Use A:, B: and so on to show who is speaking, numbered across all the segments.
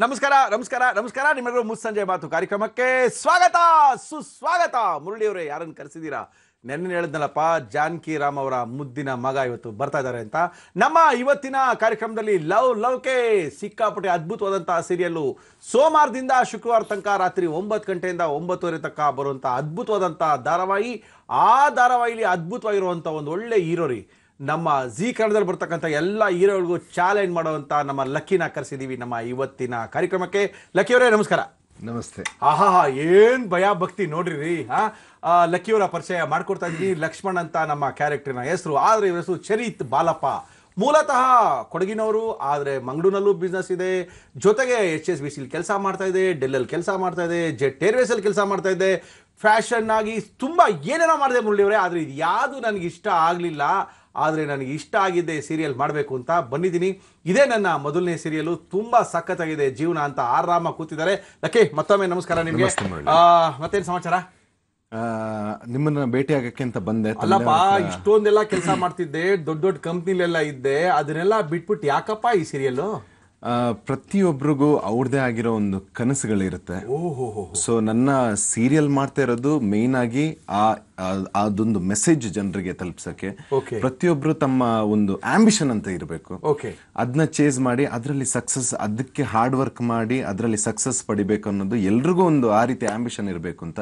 A: ನಮಸ್ಕಾರ ನಮಸ್ಕಾರ ನಮಸ್ಕಾರ ನಿಮಗೂ ಮುಸ್ಸಂಜೆ ಮಾತು ಕಾರ್ಯಕ್ರಮಕ್ಕೆ ಸ್ವಾಗತ ಸುಸ್ವಾಗತ. ಮುರಳಿಯವರೇ, ಯಾರನ್ನು ಕರೆಸಿದ್ದೀರಾ? ನೆನ್ನೆ ಹೇಳಿದ್ನಲ್ಲಪ್ಪ, ಜಾನಕಿ ರಾಮ್ ಅವರ ಮುದ್ದಿನ ಮಗ ಇವತ್ತು ಬರ್ತಾ ಇದ್ದಾರೆ ಅಂತ. ನಮ್ಮ ಇವತ್ತಿನ ಕಾರ್ಯಕ್ರಮದಲ್ಲಿ ಲವ್ಕೆ ಸಿಕ್ಕಾಪಟ್ಟೆ ಅದ್ಭುತವಾದಂತಹ ಸೀರಿಯಲ್ಲು ಸೋಮವಾರದಿಂದ ಶುಕ್ರವಾರ ತನಕ ರಾತ್ರಿ 9 ಗಂಟೆಯಿಂದ 9:30 ತನಕ ಬರುವಂಥ ಅದ್ಭುತವಾದಂಥ ಧಾರಾವಾಹಿ. ಆ ಧಾರಾವಾಹಿಲಿ ಅದ್ಭುತವಾಗಿರುವಂಥ ಒಂದು ಒಳ್ಳೆ ಹೀರೋ ರೀ. ನಮ್ಮ ಜಿ ಕನ್ನಡದಲ್ಲಿ ಬರ್ತಕ್ಕಂಥ ಎಲ್ಲ ಹೀರೋಗಳಿಗೂ ಚಾಲೆಂಜ್ ಮಾಡುವಂಥ ನಮ್ಮ ಲಕ್ಕಿನ ಕರೆಸಿದ್ದೀವಿ ನಮ್ಮ ಇವತ್ತಿನ ಕಾರ್ಯಕ್ರಮಕ್ಕೆ. ಲಕ್ಕಿಯವರೇ ನಮಸ್ಕಾರ.
B: ನಮಸ್ತೆ.
A: ಆಹಾ, ಏನ್ ಭಯ ಭಕ್ತಿ ನೋಡ್ರಿ ರೀ. ಲಕ್ಕಿಯವರ ಪರಿಚಯ ಮಾಡ್ಕೊಡ್ತಾ ಇದ್ವಿ. ಲಕ್ಷ್ಮಣ್ ಅಂತ ನಮ್ಮ ಕ್ಯಾರೆಕ್ಟರ್ನ ಹೆಸರು, ಆದ್ರೆ ಇವ್ರ ಹೆಸರು ಚರಿತ್ ಬಾಲಪ್ಪ. ಮೂಲತಃ ಕೊಡಗಿನವರು, ಆದರೆ ಮಂಗಳೂರಿನಲ್ಲೂ ಬಿಸ್ನೆಸ್ ಇದೆ. ಜೊತೆಗೆ HSBC ಕೆಲಸ ಮಾಡ್ತಾ ಇದೆ, ಡೆಲ್ಲಲ್ಲಿ ಕೆಲಸ ಮಾಡ್ತಾ ಇದೆ, ಜೆಟ್ ಏರ್ವೇಸಲ್ಲಿ ಕೆಲಸ ಮಾಡ್ತಾ ಇದೆ. ಫ್ಯಾಷನ್ ಆಗಿ ತುಂಬಾ ಏನೇನೋ ಮಾಡಿದೆ ಮುರಳಿಯವರೇ. ಆದರೆ ಇದು ಯಾವುದು ನನಗೆ ಇಷ್ಟ ಆಗಲಿಲ್ಲ. ಆದರೆ ನನಗೆ ಇಷ್ಟ ಆಗಿದ್ದೆ ಸೀರಿಯಲ್ ಮಾಡಬೇಕು ಅಂತ ಬಂದಿದ್ದೀನಿ. ಇದೇ ನನ್ನ ಮೊದಲನೇ ಸೀರಿಯಲು. ತುಂಬ ಸಖತ್ತಾಗಿದೆ ಜೀವನ ಅಂತ ಆರಾಮ ಕೂತಿದ್ದಾರೆ. ಲಕ್ಕಿ, ಮತ್ತೊಮ್ಮೆ ನಮಸ್ಕಾರ ನಿಮಗೆ. ಮತ್ತೇನು ಸಮಾಚಾರ?
B: ನಿಮ್ಮನ್ನ ಭೇಟಿ ಆಗಕ್ಕೆ ಅಂತ ಬಂದೆ.
A: ಅಲ್ಲಪ್ಪ, ಇಷ್ಟೊಂದೆಲ್ಲ ಕೆಲಸ ಮಾಡ್ತಿದ್ದೆ, ದೊಡ್ಡ ದೊಡ್ಡ ಕಂಪ್ನಿಲೆಲ್ಲ ಇದ್ದೆ, ಅದನ್ನೆಲ್ಲ ಬಿಟ್ಬಿಟ್ಟು ಯಾಕಪ್ಪ ಈ ಸೀರಿಯಲ್ಲು?
B: ಪ್ರತಿಯೊಬ್ಬರಿಗೂ ಅವ್ರದೇ ಆಗಿರೋ ಒಂದು ಕನಸುಗಳಿರುತ್ತೆ. ಸೊ ನನ್ನ ಸೀರಿಯಲ್ ಮಾಡ್ತಾ ಇರೋದು ಮೇನ್ ಆಗಿ ಅದೊಂದು ಮೆಸೇಜ್ ಜನರಿಗೆ ತಲುಪಿಸಕ್ಕೆ. ಪ್ರತಿಯೊಬ್ರು ತಮ್ಮ ಒಂದು ಆಂಬಿಷನ್ ಅಂತ ಇರಬೇಕು, ಅದನ್ನ ಚೇಸ್ ಮಾಡಿ ಅದರಲ್ಲಿ ಸಕ್ಸಸ್, ಅದಕ್ಕೆ ಹಾರ್ಡ್ ವರ್ಕ್ ಮಾಡಿ ಅದರಲ್ಲಿ ಸಕ್ಸಸ್ ಪಡಿಬೇಕು ಅನ್ನೋದು ಎಲ್ರಿಗೂ ಒಂದು ಆ ರೀತಿ ಆಂಬಿಷನ್ ಇರಬೇಕು ಅಂತ.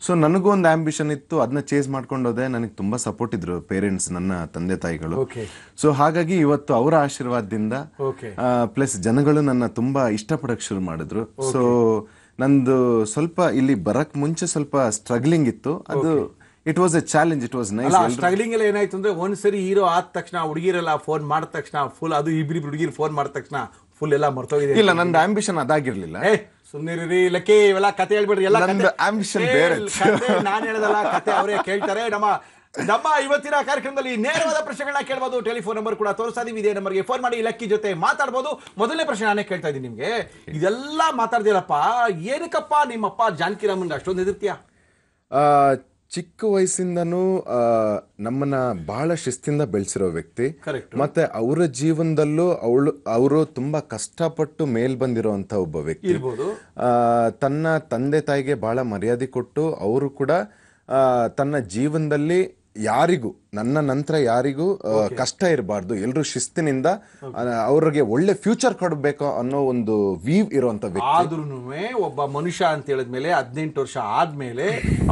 B: ಸೊ ನನಗೂ ಒಂದು ಆಂಬಿಷನ್ ಇತ್ತು, ಅದನ್ನ ಚೇಸ್ ಮಾಡ್ಕೊಂಡೋದೆ. ನನಗೆ ತುಂಬಾ ಸಪೋರ್ಟ್ ಇದ್ರು ಪೇರೆಂಟ್ಸ್, ನನ್ನ ತಂದೆ ತಾಯಿಗಳು. ಸೊ ಹಾಗಾಗಿ ಇವತ್ತು ಅವರ ಆಶೀರ್ವಾದದಿಂದ ಪ್ಲಸ್ ಜನಗಳು ನನ್ನ ತುಂಬಾ ಇಷ್ಟಪಡಕ್ ಶುರು ಮಾಡಿದ್ರು. ಸೊ ನಂದು ಸ್ವಲ್ಪ ಇಲ್ಲಿ ಬರಕ್ ಮುಂಚೆ ಸ್ವಲ್ಪ ಸ್ಟ್ರಗ್ಲಿಂಗ್ ಇತ್ತು. ಅದು it was A challenge, it was nice.
A: Struggling ಎಲ್ಲ ಏನಾಯ್ತು ಅಂದ್ರೆ, ಒಂದ್ಸರಿ ಹೀರೋ ಆದ ತಕ್ಷಣ ಹುಡುಗಿರೆಲ್ಲ ಫೋನ್ ಮಾಡಿದ ತಕ್ಷಣ ಫುಲ್, ಅದು ಇಬ್ರು ಹುಡುಗಿರು ಫೋನ್ ಮಾಡಿದ ತಕ್ಷಣ ಫುಲ್ ಎಲ್ಲ ಮರ್ತೋಗಿದೆ.
B: ಇಲ್ಲ, ನಂದು ಆಂಬಿಷನ್ ಅದಾಗಿರ್ಲಿಲ್ಲ.
A: ಸುಮ್ಮನಿರಿ ಲಕ್ಕಿ, ಇವೆಲ್ಲ ಕತೆ ಹೇಳ್ಬಿಡ್ರಿ. ಎಲ್ಲ
B: ಆಂಬಿಷನ್ ಬೇರೆ,
A: ನಾನು ಹೇಳದಲ್ಲ, ಕತೆ ಅವರೇ ಕೇಳ್ತಾರೆ. ನಮ್ಮ ಇವತ್ತಿನ ಕಾರ್ಯಕ್ರಮದಲ್ಲಿ ನೇರವಾದ ಪ್ರಶ್ನೆಗಳನ್ನ ಕೇಳಬಹುದು. ಟೆಲಿಫೋನ್ ನಂಬರ್ ಕೂಡ ತೋರಿಸ್ತಾ ಇದೀವಿ. ಇದೇ ನಂಬರ್ಗೆ ಫೋನ್ ಮಾಡಿ ಲಕ್ಕಿ ಜೊತೆ ಮಾತಾಡಬಹುದು. ಮೊದಲನೇ ಪ್ರಶ್ನೆ ನಾನೇ ಕೇಳ್ತಾ ಇದ್ದೀನಿ ನಿಮ್ಗೆ. ಇದೆಲ್ಲ ಮಾತಾಡ್ದಿರಪ್ಪ, ಏನಕ್ಕಪ್ಪ ನಿಮ್ಮಪ್ಪ ಜಾನಕಿ ರಾಮನ್ ಅಷ್ಟೊಂದು ಎದುರ್ತೀಯ?
B: ಚಿಕ್ಕ ವಯಸ್ಸಿಂದನೂ ನಮ್ಮನ್ನ ಬಹಳ ಶಿಸ್ತಿಂದ ಬೆಳೆಸಿರೋ ವ್ಯಕ್ತಿ. ಮತ್ತೆ ಅವರ ಜೀವನದಲ್ಲೂ ಅವರು ತುಂಬಾ ಕಷ್ಟಪಟ್ಟು ಮೇಲ್ ಬಂದಿರುವಂತ ಒಬ್ಬ ವ್ಯಕ್ತಿ. ತನ್ನ ತಂದೆ ತಾಯಿಗೆ ಬಹಳ ಮರ್ಯಾದೆ ಕೊಟ್ಟು, ಅವರು ಕೂಡ ತನ್ನ ಜೀವನದಲ್ಲಿ ಯಾರಿಗೂ, ನನ್ನ ನಂತರ ಯಾರಿಗೂ ಕಷ್ಟ ಇರಬಾರ್ದು, ಎಲ್ರು ಶಿಸ್ತಿನಿಂದ ಅವ್ರಿಗೆ ಒಳ್ಳೆ ಫ್ಯೂಚರ್ ಕೊಡಬೇಕು ಅನ್ನೋ ಒಂದು ವೀವ್ ಇರುವಂತ ವ್ಯಕ್ತಿ.
A: ಆದ್ರೂ ಒಬ್ಬ ಮನುಷ್ಯ ಅಂತ ಹೇಳಿದ್ಮೇಲೆ 18 ವರ್ಷ ಆದ್ಮೇಲೆ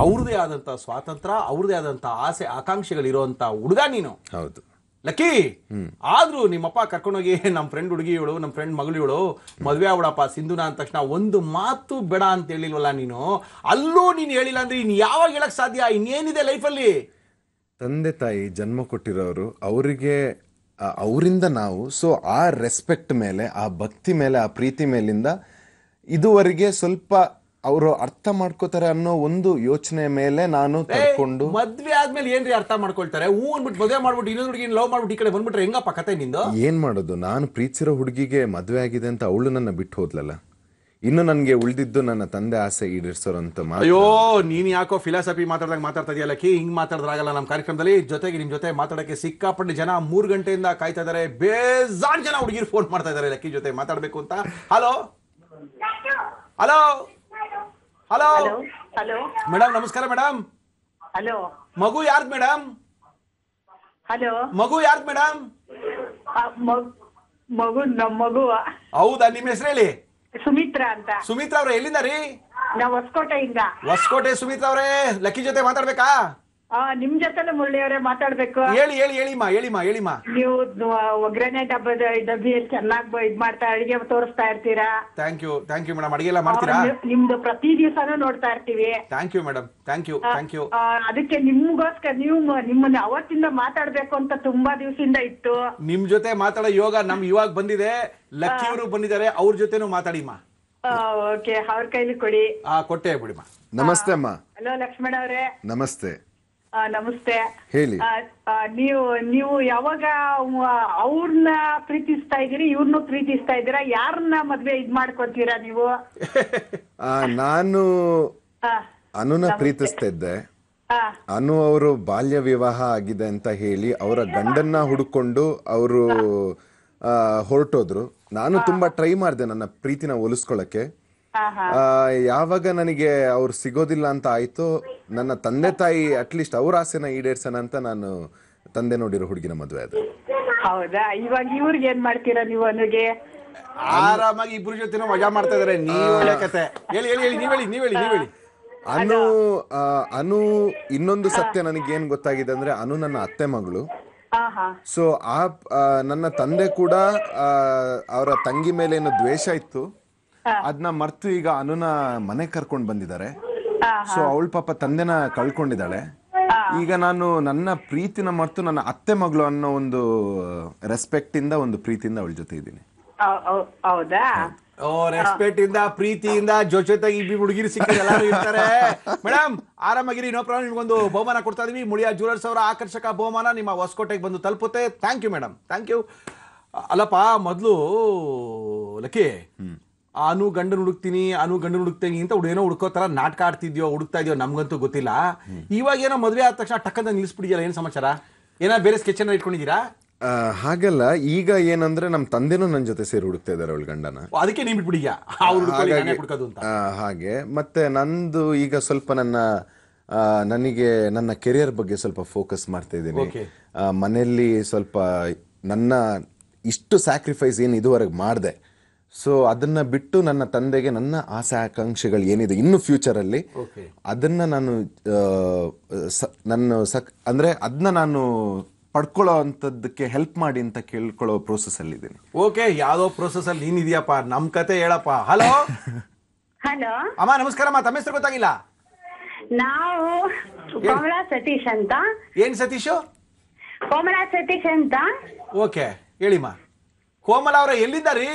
A: ಅವ್ರದೇ ಆದಂತ ಸ್ವಾತಂತ್ರ್ಯ, ಅವ್ರದೇ ಆದಂತ ಆಸೆ ಆಕಾಂಕ್ಷೆಗಳು ಇರುವಂತ ಹುಡುಗ ನೀನು.
B: ಹೌದು
A: ಲಕ್ಕಿ. ಆದ್ರೂ ನಿಮ್ಮಪ್ಪ ಕರ್ಕೊಂಡೋಗಿ ನಮ್ಮ ಫ್ರೆಂಡ್ ಹುಡುಗಿಗಳು, ನಮ್ಮ ಫ್ರೆಂಡ್ ಮಗಳಿಗಳು ಮದ್ವೆ ಆಗ್ಬಿಡಪ್ಪ ಸಿಂಧುನ ಅಂದ ತಕ್ಷಣ ಒಂದು ಮಾತು ಬೇಡ ಅಂತ ಹೇಳಿಲ್ವಲ್ಲ ನೀನು? ಅಲ್ಲೂ ನೀನು ಹೇಳಿಲ್ಲ ಅಂದ್ರೆ ಇನ್ ಯಾವಾಗ ಹೇಳಕ್ ಸಾಧ್ಯ? ಇನ್ನೇನಿದೆ ಲೈಫಲ್ಲಿ?
B: ತಂದೆ ತಾಯಿ ಜನ್ಮ ಕೊಟ್ಟಿರೋರು, ಅವರಿಗೆ ಅವರಿಂದ ನಾವು, ಸೊ ಆ ರೆಸ್ಪೆಕ್ಟ್ ಮೇಲೆ, ಆ ಭಕ್ತಿ ಮೇಲೆ, ಆ ಪ್ರೀತಿ ಮೇಲಿಂದ ಇದುವರೆಗೆ ಸ್ವಲ್ಪ ಅವರು ಅರ್ಥ ಮಾಡ್ಕೋತಾರೆ ಅನ್ನೋ ಒಂದು ಯೋಚನೆ ಮೇಲೆ ನಾನು ತಡ್ಕೊಂಡು.
A: ಮದ್ವೆ ಆದ್ಮೇಲೆ ಏನ್ರಿ ಅರ್ಥ ಮಾಡ್ಕೊಳ್ತಾರೆ? ಅಂದ್ಬಿಟ್ಟು ಮದುವೆ ಮಾಡ್ಬಿಟ್ಟು ಇನ್ನೊಂದು ಹುಡುಗಿ ಲವ್ ಮಾಡ್ಬಿಟ್ಟು ಈ ಕಡೆ ಬಂದ್ಬಿಟ್ರೆ ಹೆಂಗಪ್ಪ ಕತೆ ನಿಂದು?
B: ಏನ್ ಮಾಡೋದು, ನಾನು ಪ್ರೀತಿಸಿರೋ ಹುಡುಗಿಗೆ ಮದ್ವೆ ಆಗಿದೆ ಅಂತ ಅವಳು ನನ್ನ ಬಿಟ್ಟು ಹೋದ್ಲಲ್ಲ. ಇನ್ನು ನನ್ಗೆ ಉಳಿದಿದ್ದು ನನ್ನ ತಂದೆ ಆಸೆ ಈಡೇರಿಸೋರಂತ.
A: ಅಯ್ಯೋ, ನೀನ್ ಯಾಕೋ ಫಿಲಾಸಫಿ ಮಾತಾಡ್ದಾಗ ಮಾತಾಡ್ತಾ ಇದೆಯಲ್ಲ ಲಕ್ಕಿ. ಹಿಂಗ್ ಮಾತಾಡಿದ್ರಾಗಲ್ಲ ನಮ್ಮ ಕಾರ್ಯಕ್ರಮದಲ್ಲಿ. ಜೊತೆಗೆ ನಿಮ್ ಜೊತೆ ಮಾತಾಡಕ್ಕೆ ಸಿಕ್ಕಾಪಟ್ಟೆ ಜನ 3 ಗಂಟೆಯಿಂದ ಕಾಯ್ತಾ ಇದಾರೆ. ಬೇಜಾನ್ ಜನ ಹುಡುಗಿರು ಫೋನ್ ಮಾಡ್ತಾ ಇದಾರೆ ಲಕ್ಕಿ ಜೊತೆ ಮಾತಾಡ್ಬೇಕು ಅಂತ. Hello hello hello
C: hello
A: madam, ನಮಸ್ಕಾರ ಮೇಡಮ್.
C: ಹಲೋ,
A: ಮಗು ಯಾರ್ದು ಮೇಡಮ್?
C: ಹಲೋ,
A: ಮಗು ಯಾರ್ದು ಮೇಡಮ್?
C: ಮಗು ನಮ್ಮ ಮಗು.
A: ಹೌದಾ? ನಿಮ್ಮ ಹೆಸರು ಹೇಳಿ.
C: ಸುಮಿತ್ರಾ ಅಂತ.
A: ಸುಮಿತ್ರಾ ಅವ್ರೆ, ಎಲ್ಲಿಂದ ರೀ?
C: ನಾವು ಹೊಸಕೋಟೆಯಿಂದ.
A: ಹೊಸಕೋಟೆ ಸುಮಿತ್ರಾ ಅವ್ರೆ, ಲಕ್ಕಿ ಜೊತೆ ಮಾತಾಡ್ಬೇಕಾ?
C: ನಿಮ್ ಜೊತೆ ಮುರಳಿ ಅವರೇ ಮಾತಾಡ್ಬೇಕು.
A: ಹೇಳಿಮಾ.
C: ನೀವು ಒಗ್ಗರಣೆ ಡಬ್ಬಿಯಲ್ಲಿ ಚೆನ್ನಾಗಿ ಇದ್ ಮಾಡ್ತಾ, ಅಡಿಗೆ ತೋರಿಸ್ತಾ ಇರ್ತೀರಾ.
A: Thank you madam. ಅಡಿಗೆ ಎಲ್ಲ ಮಾಡ್ತೀರಾ?
C: ನಿಮ್ದು ಪ್ರತಿ ದಿವಸನೂ ನೋಡ್ತಾ ಇರ್ತೀವಿ.
A: Thank you madam. Thank you.
C: ಅದಕ್ಕೆ ನಿಮ್ಗೋಸ್ಕರ ನಿಮ್ಮನ್ನ ಅವತ್ತಿಂದ ಮಾತಾಡ್ಬೇಕು ಅಂತ ತುಂಬಾ ದಿವಸದಿಂದ ಇತ್ತು.
A: ನಿಮ್ ಜೊತೆ ಮಾತಾಡೋ ಯೋಗ ನಮ್ ಇವಾಗ ಬಂದಿದೆ. ಲಕ್ಕಿ ಅವರು ಬಂದಿದ್ದಾರೆ, ಅವ್ರ ಜೊತೆನೂ ಮಾತಾಡಿಮ್ಮ.
C: ಓಕೆ, ಅವ್ರ ಕೈಲಿ ಕೊಡಿ.
A: ಕೊಟ್ಟೆ ಬಿಡಿಮ್ಮ.
B: ನಮಸ್ತೆ ಅಮ್ಮ.
C: ಹಲೋ ಲಕ್ಷ್ಮಣ ಅವರೇ.
B: ನಮಸ್ತೆ.
C: ನಮಸ್ತೆ.
B: ಹೇಳಿ.
C: ನೀವು ಯಾವಾಗ ಅವ್ರನ್ನ ಪ್ರೀತಿಸ್ತಾ ಇದೀರಿ, ಇವ್ರನ್ನ ಪ್ರೀತಿಸ್ತಾ ಇದ್ದೀರಾ? ಯಾರನ್ನ ಮದ್ವೆ ಇದ್ ಮಾಡ್ಕೊತೀರಾ ನೀವು?
B: ನಾನು ಅನುನ ಪ್ರೀತಿಸ್ತಾ ಇದ್ದೆ. ಅನು ಅವರು ಬಾಲ್ಯ ವಿವಾಹ ಆಗಿದೆ ಅಂತ ಹೇಳಿ ಅವರ ಗಂಡನ್ನ ಹುಡುಕೊಂಡು ಅವರು ಹೊರಟೋದ್ರು. ನಾನು ತುಂಬಾ ಟ್ರೈ ಮಾಡಿದೆ ನನ್ನ ಪ್ರೀತಿನ ಒಲಿಸ್ಕೊಳ್ಳಕ್ಕೆ. ಯಾವಾಗ ನನಗೆ ಅವ್ರು ಸಿಗೋದಿಲ್ಲ ಅಂತ ಆಯ್ತು, ನನ್ನ ತಂದೆ ತಾಯಿ ಅಟ್ಲೀಸ್ಟ್ ಅವ್ರ ಆಸೆನ ಈಡೇರ್ಸೋಣ ಅಂತ ನಾನು ತಂದೆ ನೋಡಿರೋ ಹುಡುಗಿನ ಮದುವೆ ಆದ.
C: ಹೌದಾ? ಇವಾಗ ಇವ್ರಿಗೆ ಏನ್ ಮಾಡ್ತೀರಾ ನೀವು? ಅನುಗೆ
A: ಆರಾಮಾಗಿ ಇಬ್ರು ಜೊತೆ ಮಜಾ ಮಾಡ್ತಾ ಇದಾರೆ. ನೀವು ಒಳ್ಳೆ ಕತೆ ಹೇಳಿ ಹೇಳಿ ಹೇಳಿ ನೀವ್ ಹೇಳಿ.
B: ಅನು ಇನ್ನೊಂದು ಸತ್ಯ ನನಗೆ ಏನ್ ಗೊತ್ತಾಗಿದೆ ಅಂದ್ರೆ, ಅನು ನನ್ನ ಅತ್ತೆ ಮಗಳು. ಸೊ ನನ್ನ ತಂದೆ ಕೂಡ ಅವರ ತಂಗಿ ಮೇಲೆ ಏನು ದ್ವೇಷ ಇತ್ತು ಅದನ್ನ ಮರ್ತು ಈಗ ಅನುನ ಮನೆ ಕರ್ಕೊಂಡ್ ಬಂದಿದ್ದಾರೆ. ಸೊ ಅವಳ ಪಾಪ ತಂದೆನ ಕಳ್ಕೊಂಡಿದ್ದಾಳೆ. ಈಗ ನಾನು ನನ್ನ ಪ್ರೀತಿನ ಮರ್ತು ನನ್ನ ಅತ್ತೆ ಮಗಳು ಅನ್ನೋ ಒಂದು ರೆಸ್ಪೆಕ್ಟ್ ಇಂದ, ಒಂದು ಪ್ರೀತಿಯಿಂದ ಅವಳ ಜೊತೆ ಇದ್ದೀನಿ.
C: ಹೌದಾ?
A: ರೆಸ್ಪೆಕ್ಟ್ ಇಂದ, ಪ್ರೀತಿಯಿಂದ ಜೊತೆಗೆ ಇಬ್ಬರು ಹುಡುಗಿರು ಸಿಕ್ಕಿ ಎಲ್ಲಾರು ಇರ್ತಾರೆ. ಮೇಡಮ್ ಆರಾಮಾಗಿರಿ, ನೋ ಪ್ರಾಬ್ಲಮ್. ನಿಮ್ಗೊಂದು ಬಹುಮಾನ ಕೊಡ್ತಾ ಇದೀವಿ. ಮುಳಿಯಾ ಜ್ಯುವೆಲರ್ಸ್ ಅವರ ಆಕರ್ಷಕ ಬಹುಮಾನ ನಿಮ್ಮ ಹೊಸಕೋಟೆಗೆ ಬಂದು ತಲುಪುತ್ತೆ. Thank you madam, thank you. ಅಲ್ಲಪ್ಪ, ಮೊದ್ಲು ಲಕ್ಕಿ ಅನು ಗಂಡನ ಹುಡುಕ್ತೀನಿ ಅಂತ ಏನೋ ಹುಡ್ಕೋ ತರ ನಾಟಕ ಆಡ್ತಿದ್ಯೋ, ಹುಡುಕ್ತಾ ಇದೆಯೋ ನಮ್ಗಂತೂ ಗೊತ್ತಿಲ್ಲ. ಇವಾಗ ಏನೋ ಮದ್ವೆ ಆದ ತಕ್ಷಣ ಟಕ್ಕಂತ ನಿಲ್ಲಿಸ್ಬಿಡಿಯಲ್ಲ, ಏನ್ ಸಮಾಚಾರ? ಏನೋ ಬೇರೆ ಸ್ಕೆಚ್ ಅನ್ನ ಇಟ್ಕೊಂಡಿದ್ದೀರಾ?
B: ಹಾಗಲ್ಲ, ಈಗ ಏನಂದ್ರೆ ನಮ್ ತಂದೆನೂ ನನ್ನ ಜೊತೆ ಸೇರಿ ಹುಡುಕ್ತಾ ಇದಾರೆ ಅವಳ ಗಂಡನ.
A: ಅದಕ್ಕೆ ನೀವ್ ಬಿಟ್ಬಿಡಿಯಾ
B: ಹಾಗೆ. ಮತ್ತೆ ನಂದು ಈಗ ಸ್ವಲ್ಪ ನನಗೆ ನನ್ನ ಕೆರಿಯರ್ ಬಗ್ಗೆ ಸ್ವಲ್ಪ ಫೋಕಸ್ ಮಾಡ್ತಾ ಇದ್ದೀನಿ. ಮನೆಯಲ್ಲಿ ಸ್ವಲ್ಪ ನನ್ನ ಇಷ್ಟು ಸ್ಯಾಕ್ರಿಫೈಸ್ ಏನು ಇದುವರೆಗೆ ಮಾಡಿದೆ, ಸೊ ಅದನ್ನ ಬಿಟ್ಟು ನನ್ನ ತಂದೆಗೆ ನನ್ನ ಆಸೆ ಆಕಾಂಕ್ಷೆಗಳು ಏನಿದೆ ಇನ್ನು ಫ್ಯೂಚರ್ ಅಲ್ಲಿ, ಅದನ್ನ ನಾನು ಅಂದ್ರೆ ಅದನ್ನ ನಾನು ಪಡ್ಕೊಳ್ಳೋ ಅಂತದಕ್ಕೆ ಹೆಲ್ಪ್ ಮಾಡಿ ಅಂತ ಕೇಳ್ಕೊಳ್ಳೋ ಪ್ರೋಸೆಸ್ ಅಲ್ಲಿ ಇದ್ದೀನಿ.
A: ಓಕೆ, ಯಾವ್ದೋ ಪ್ರೋಸೆಸ್ ಅಲ್ಲಿ ನೀನ್ ಇದೆಯಪ್ಪ, ನಮ್ ಕತೆ ಹೇಳಪ್ಪ. ಹಲೋ
C: ಹಲೋ
A: ಅಮ್ಮ, ನಮಸ್ಕಾರಮ್ಮ. ತಮ್ಮ ಹೆಸರು ಗೊತ್ತಾಗಿಲ್ಲ?
C: ನಾವು ಕೋಮಲಾ ಸತೀಶ್ ಅಂತ.
A: ಏನ್ ಸತೀಶು?
C: ಕೋಮಲಾ ಸತೀಶ್ ಅಂತ.
A: ಓಕೆ, ಹೇಳಿಮ್ಮ. ಕೋಮಲಾ ಅವರ ಎಲ್ಲಿದ್ದಾರಿ?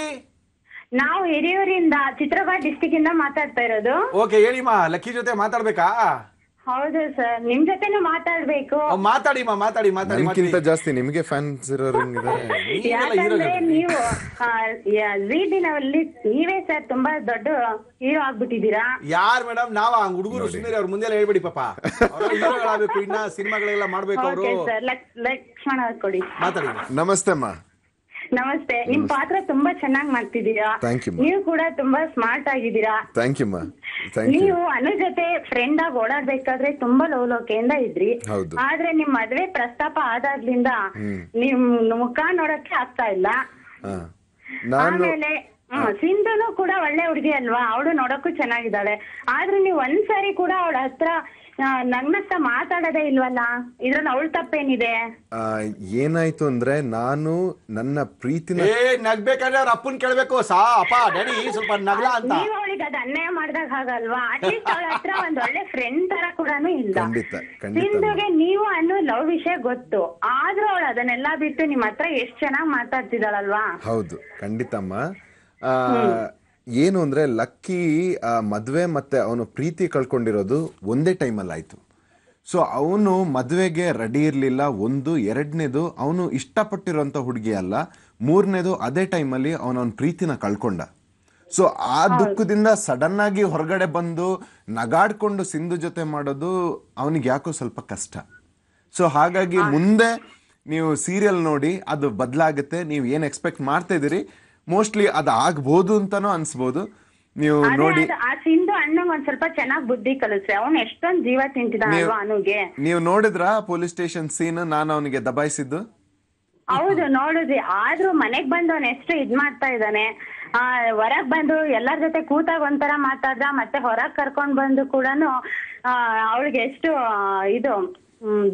C: ನಾವು ಹಿರಿಯೂರಿಂದ, ಚಿತ್ರದುರ್ಗ ಡಿಸ್ಟಿಕ್ ಇಂದ ಮಾತಾಡ್ತಾ ಇರೋದು.
A: ಓಕೆ, ಹೇಳಿಮ್ಮ. ಲಕ್ಕಿ ಜೊತೆ ಮಾತಾಡ್ಬೇಕಾ?
C: ಹೌದು ಸರ್, ನಿಮ್ ಜೊತೆನೂ ಮಾತಾಡ್ಬೇಕು.
A: ಮಾತಾಡಿಮ್ಮ, ಮಾತಾಡಿ.
B: ನನಗಿಂತ ಜಾಸ್ತಿ ನಿಮ್ಗೆ ಫ್ಯಾನ್ಸ್ ಇರೋರು
C: ಯಾಕಂದ್ರೆ ನೀವು ಜೀಡಿನಲ್ಲಿ ನೀವೇ ಸರ್ ತುಂಬಾ ದೊಡ್ಡ ಹೀರೋ ಆಗ್ಬಿಟ್ಟಿದ್ದೀರಾ.
A: ಯಾರ್ ಮೇಡಮ್? ನಾವ ಹುಡುಗರು ಸುಮ್ಮನೆ ಅವ್ರ ಮುಂದೆ ಹೇಳ್ಬೇಡಿ ಪಾಪ. ಹೀರೋಗಳಾಗಬೇಕು, ಇನ್ನ ಸಿನಿಮಾಗಳೆಲ್ಲ ಮಾಡ್ಬೇಕು ಅವರು.
C: ಲಕ್ಷ್ಮಣ ಕೊಡಿ,
B: ಮಾತಾಡಿ. ನಮಸ್ತೆ ಅಮ್ಮ.
C: ನಮಸ್ತೆ. ನಿಮ್ ಪಾತ್ರ ತುಂಬಾ ಚೆನ್ನಾಗಿ ಮಾಡ್ತಿದ್ದೀರಾ. ನೀವು ಕೂಡ ತುಂಬಾ ಸ್ಮಾರ್ಟ್ ಆಗಿದ್ದೀರಾ.
B: Thank you.
C: ನೀವು ಅನು ಜೊತೆ ಫ್ರೆಂಡ್ ಆಗಿ ಓಡಾಡ್ಬೇಕಾದ್ರೆ ತುಂಬಾ ಲವಲೋಕೆಯಿಂದ ಇದ್ರಿ. ಆದ್ರೆ ನಿಮ್ ಮದ್ವೆ ಪ್ರಸ್ತಾಪ ಆದಾಗ್ಲಿಂದ ನಿಮ್ ಮುಖ ನೋಡಕ್ಕೆ ಆಗ್ತಾ ಇಲ್ಲ. ಆಮೇಲೆ ಸಿಂಧುನು ಕೂಡ ಒಳ್ಳೆ ಹುಡುಗಿ ಅಲ್ವಾ, ಅವಳು ನೋಡಕ್ಕೂ ಚೆನ್ನಾಗಿದ್ದಾಳೆ. ಆದ್ರೆ ನೀವು ಒಂದ್ಸರಿ ಕೂಡ ಅವಳ ಹತ್ರ ನಗ್ನತ್ತ ಮಾತಾಡೋದೇ ಇಲ್ವಲ್ಲ, ಇದ್ರಲ್ಲಿ ಅವಳ ತಪ್ಪೇನಿದೆ?
B: ಏನಾಯ್ತು ಅಂದ್ರೆ, ನಾನು ನನ್ನ ಪ್ರೀತಿನ
A: ನಗ್ಬೇಕಾದ್ರೆ ಅವ್ರ ಅಪ್ಪನ್ ಕೇಳ್ಬೇಕು. ಅಪ್ಪ ಡ್ಯಾಡಿ ಸ್ವಲ್ಪ ನಗ್ಲ ಅಂತ.
C: ನೀವು ಅವಳಿಗೆ ಅದ್ ಅನ್ಯಾಯ ಮಾಡ್ದಾಗ ಹಾಗಲ್ವಾ? ಅಟ್ಲೀಸ್ಟ್ ಅವಳ ಹತ್ರ ಒಂದ್ ಒಳ್ಳೆ ಫ್ರೆಂಡ್ ತರ ಕೂಡ ಇಲ್ಲ. ಸಿಂಧುಗೆ ನೀವು ಅನ್ನೋ ಲವ್ ವಿಷಯ ಗೊತ್ತು, ಆದ್ರೂ ಅವಳು ಅದನ್ನೆಲ್ಲ ಬಿಟ್ಟು ನಿಮ್ ಹತ್ರ ಎಷ್ಟ್ ಚೆನ್ನಾಗ್ ಮಾತಾಡ್ತಿದ್ದಾಳಲ್ವಾ?
B: ಹೌದು, ಖಂಡಿತಮ್ಮ. ಏನು ಅಂದ್ರೆ, ಲಕ್ಕಿ ಮದ್ವೆ ಮತ್ತೆ ಅವನು ಪ್ರೀತಿ ಕಳ್ಕೊಂಡಿರೋದು ಒಂದೇ ಟೈಮಲ್ಲಿ ಆಯ್ತು. ಸೊ ಅವನು ಮದ್ವೆಗೆ ರೆಡಿ ಇರ್ಲಿಲ್ಲ. ಒಂದು, ಎರಡನೇದು ಅವನು ಇಷ್ಟಪಟ್ಟಿರೋಂಥ ಹುಡುಗಿ ಅಲ್ಲ. ಮೂರನೇದು, ಅದೇ ಟೈಮಲ್ಲಿ ಅವನ ಪ್ರೀತಿನ ಕಳ್ಕೊಂಡ. ಸೊ ಆ ದುಃಖದಿಂದ ಸಡನ್ ಆಗಿ ಹೊರಗಡೆ ಬಂದು ನಗಾಡ್ಕೊಂಡು ಸಿಂಧು ಜೊತೆ ಮಾಡೋದು ಅವನಿಗೆ ಯಾಕೋ ಸ್ವಲ್ಪ ಕಷ್ಟ. ಸೊ ಹಾಗಾಗಿ ಮುಂದೆ ನೀವು ಸೀರಿಯಲ್ ನೋಡಿ ಅದು ಬದಲಾಗುತ್ತೆ. ನೀವು ಏನ್ ಎಕ್ಸ್ಪೆಕ್ಟ್ ಮಾಡ್ತಾ ಇದೀರಿ ಮೋಸ್ಟ್ಲಿ ಅದು ಆಗ್ಬಹುದು ಅಂತಾನೂ ಅನ್ಸ್ಬೋದು. ನೀವು ನೋಡಿ,
C: ಆ ಸಿಂಧು ಅಣ್ಣಂಗ್ ಒಂದ್ ಸ್ವಲ್ಪ ಚೆನ್ನಾಗ್ ಬುದ್ಧಿ ಕಲಿಸ್ರೆ, ಅವ್ನು ಎಷ್ಟೊಂದ್ ಜೀವ ತಿಂತಿದ್ದಾನಲ್ವಾ ಅನುಗೆ.
B: ನೀವು ನೋಡಿದ್ರ ಪೊಲೀಸ್ ಸ್ಟೇಷನ್ ಸೀನ್ ನಾನು ಅವನಿಗೆ ದಬಾಯಿಸಿದ್ದು?
C: ಹೌದು, ನೋಡಿದ್ವಿ. ಆದ್ರೂ ಮನೆಗ್ ಬಂದು ಅವ್ನ ಎಷ್ಟು ಇದ್ ಮಾಡ್ತಾ ಇದ್ದಾನೆ. ಹೊರಗ್ ಬಂದು ಎಲ್ಲರ ಜೊತೆ ಕೂತಾಗ ಒಂಥರ ಮಾತಾಡ್ದ, ಮತ್ತೆ ಹೊರಗ್ ಕರ್ಕೊಂಡ್ ಬಂದು ಕೂಡ ಅವಳಿಗೆ ಎಷ್ಟು ಇದು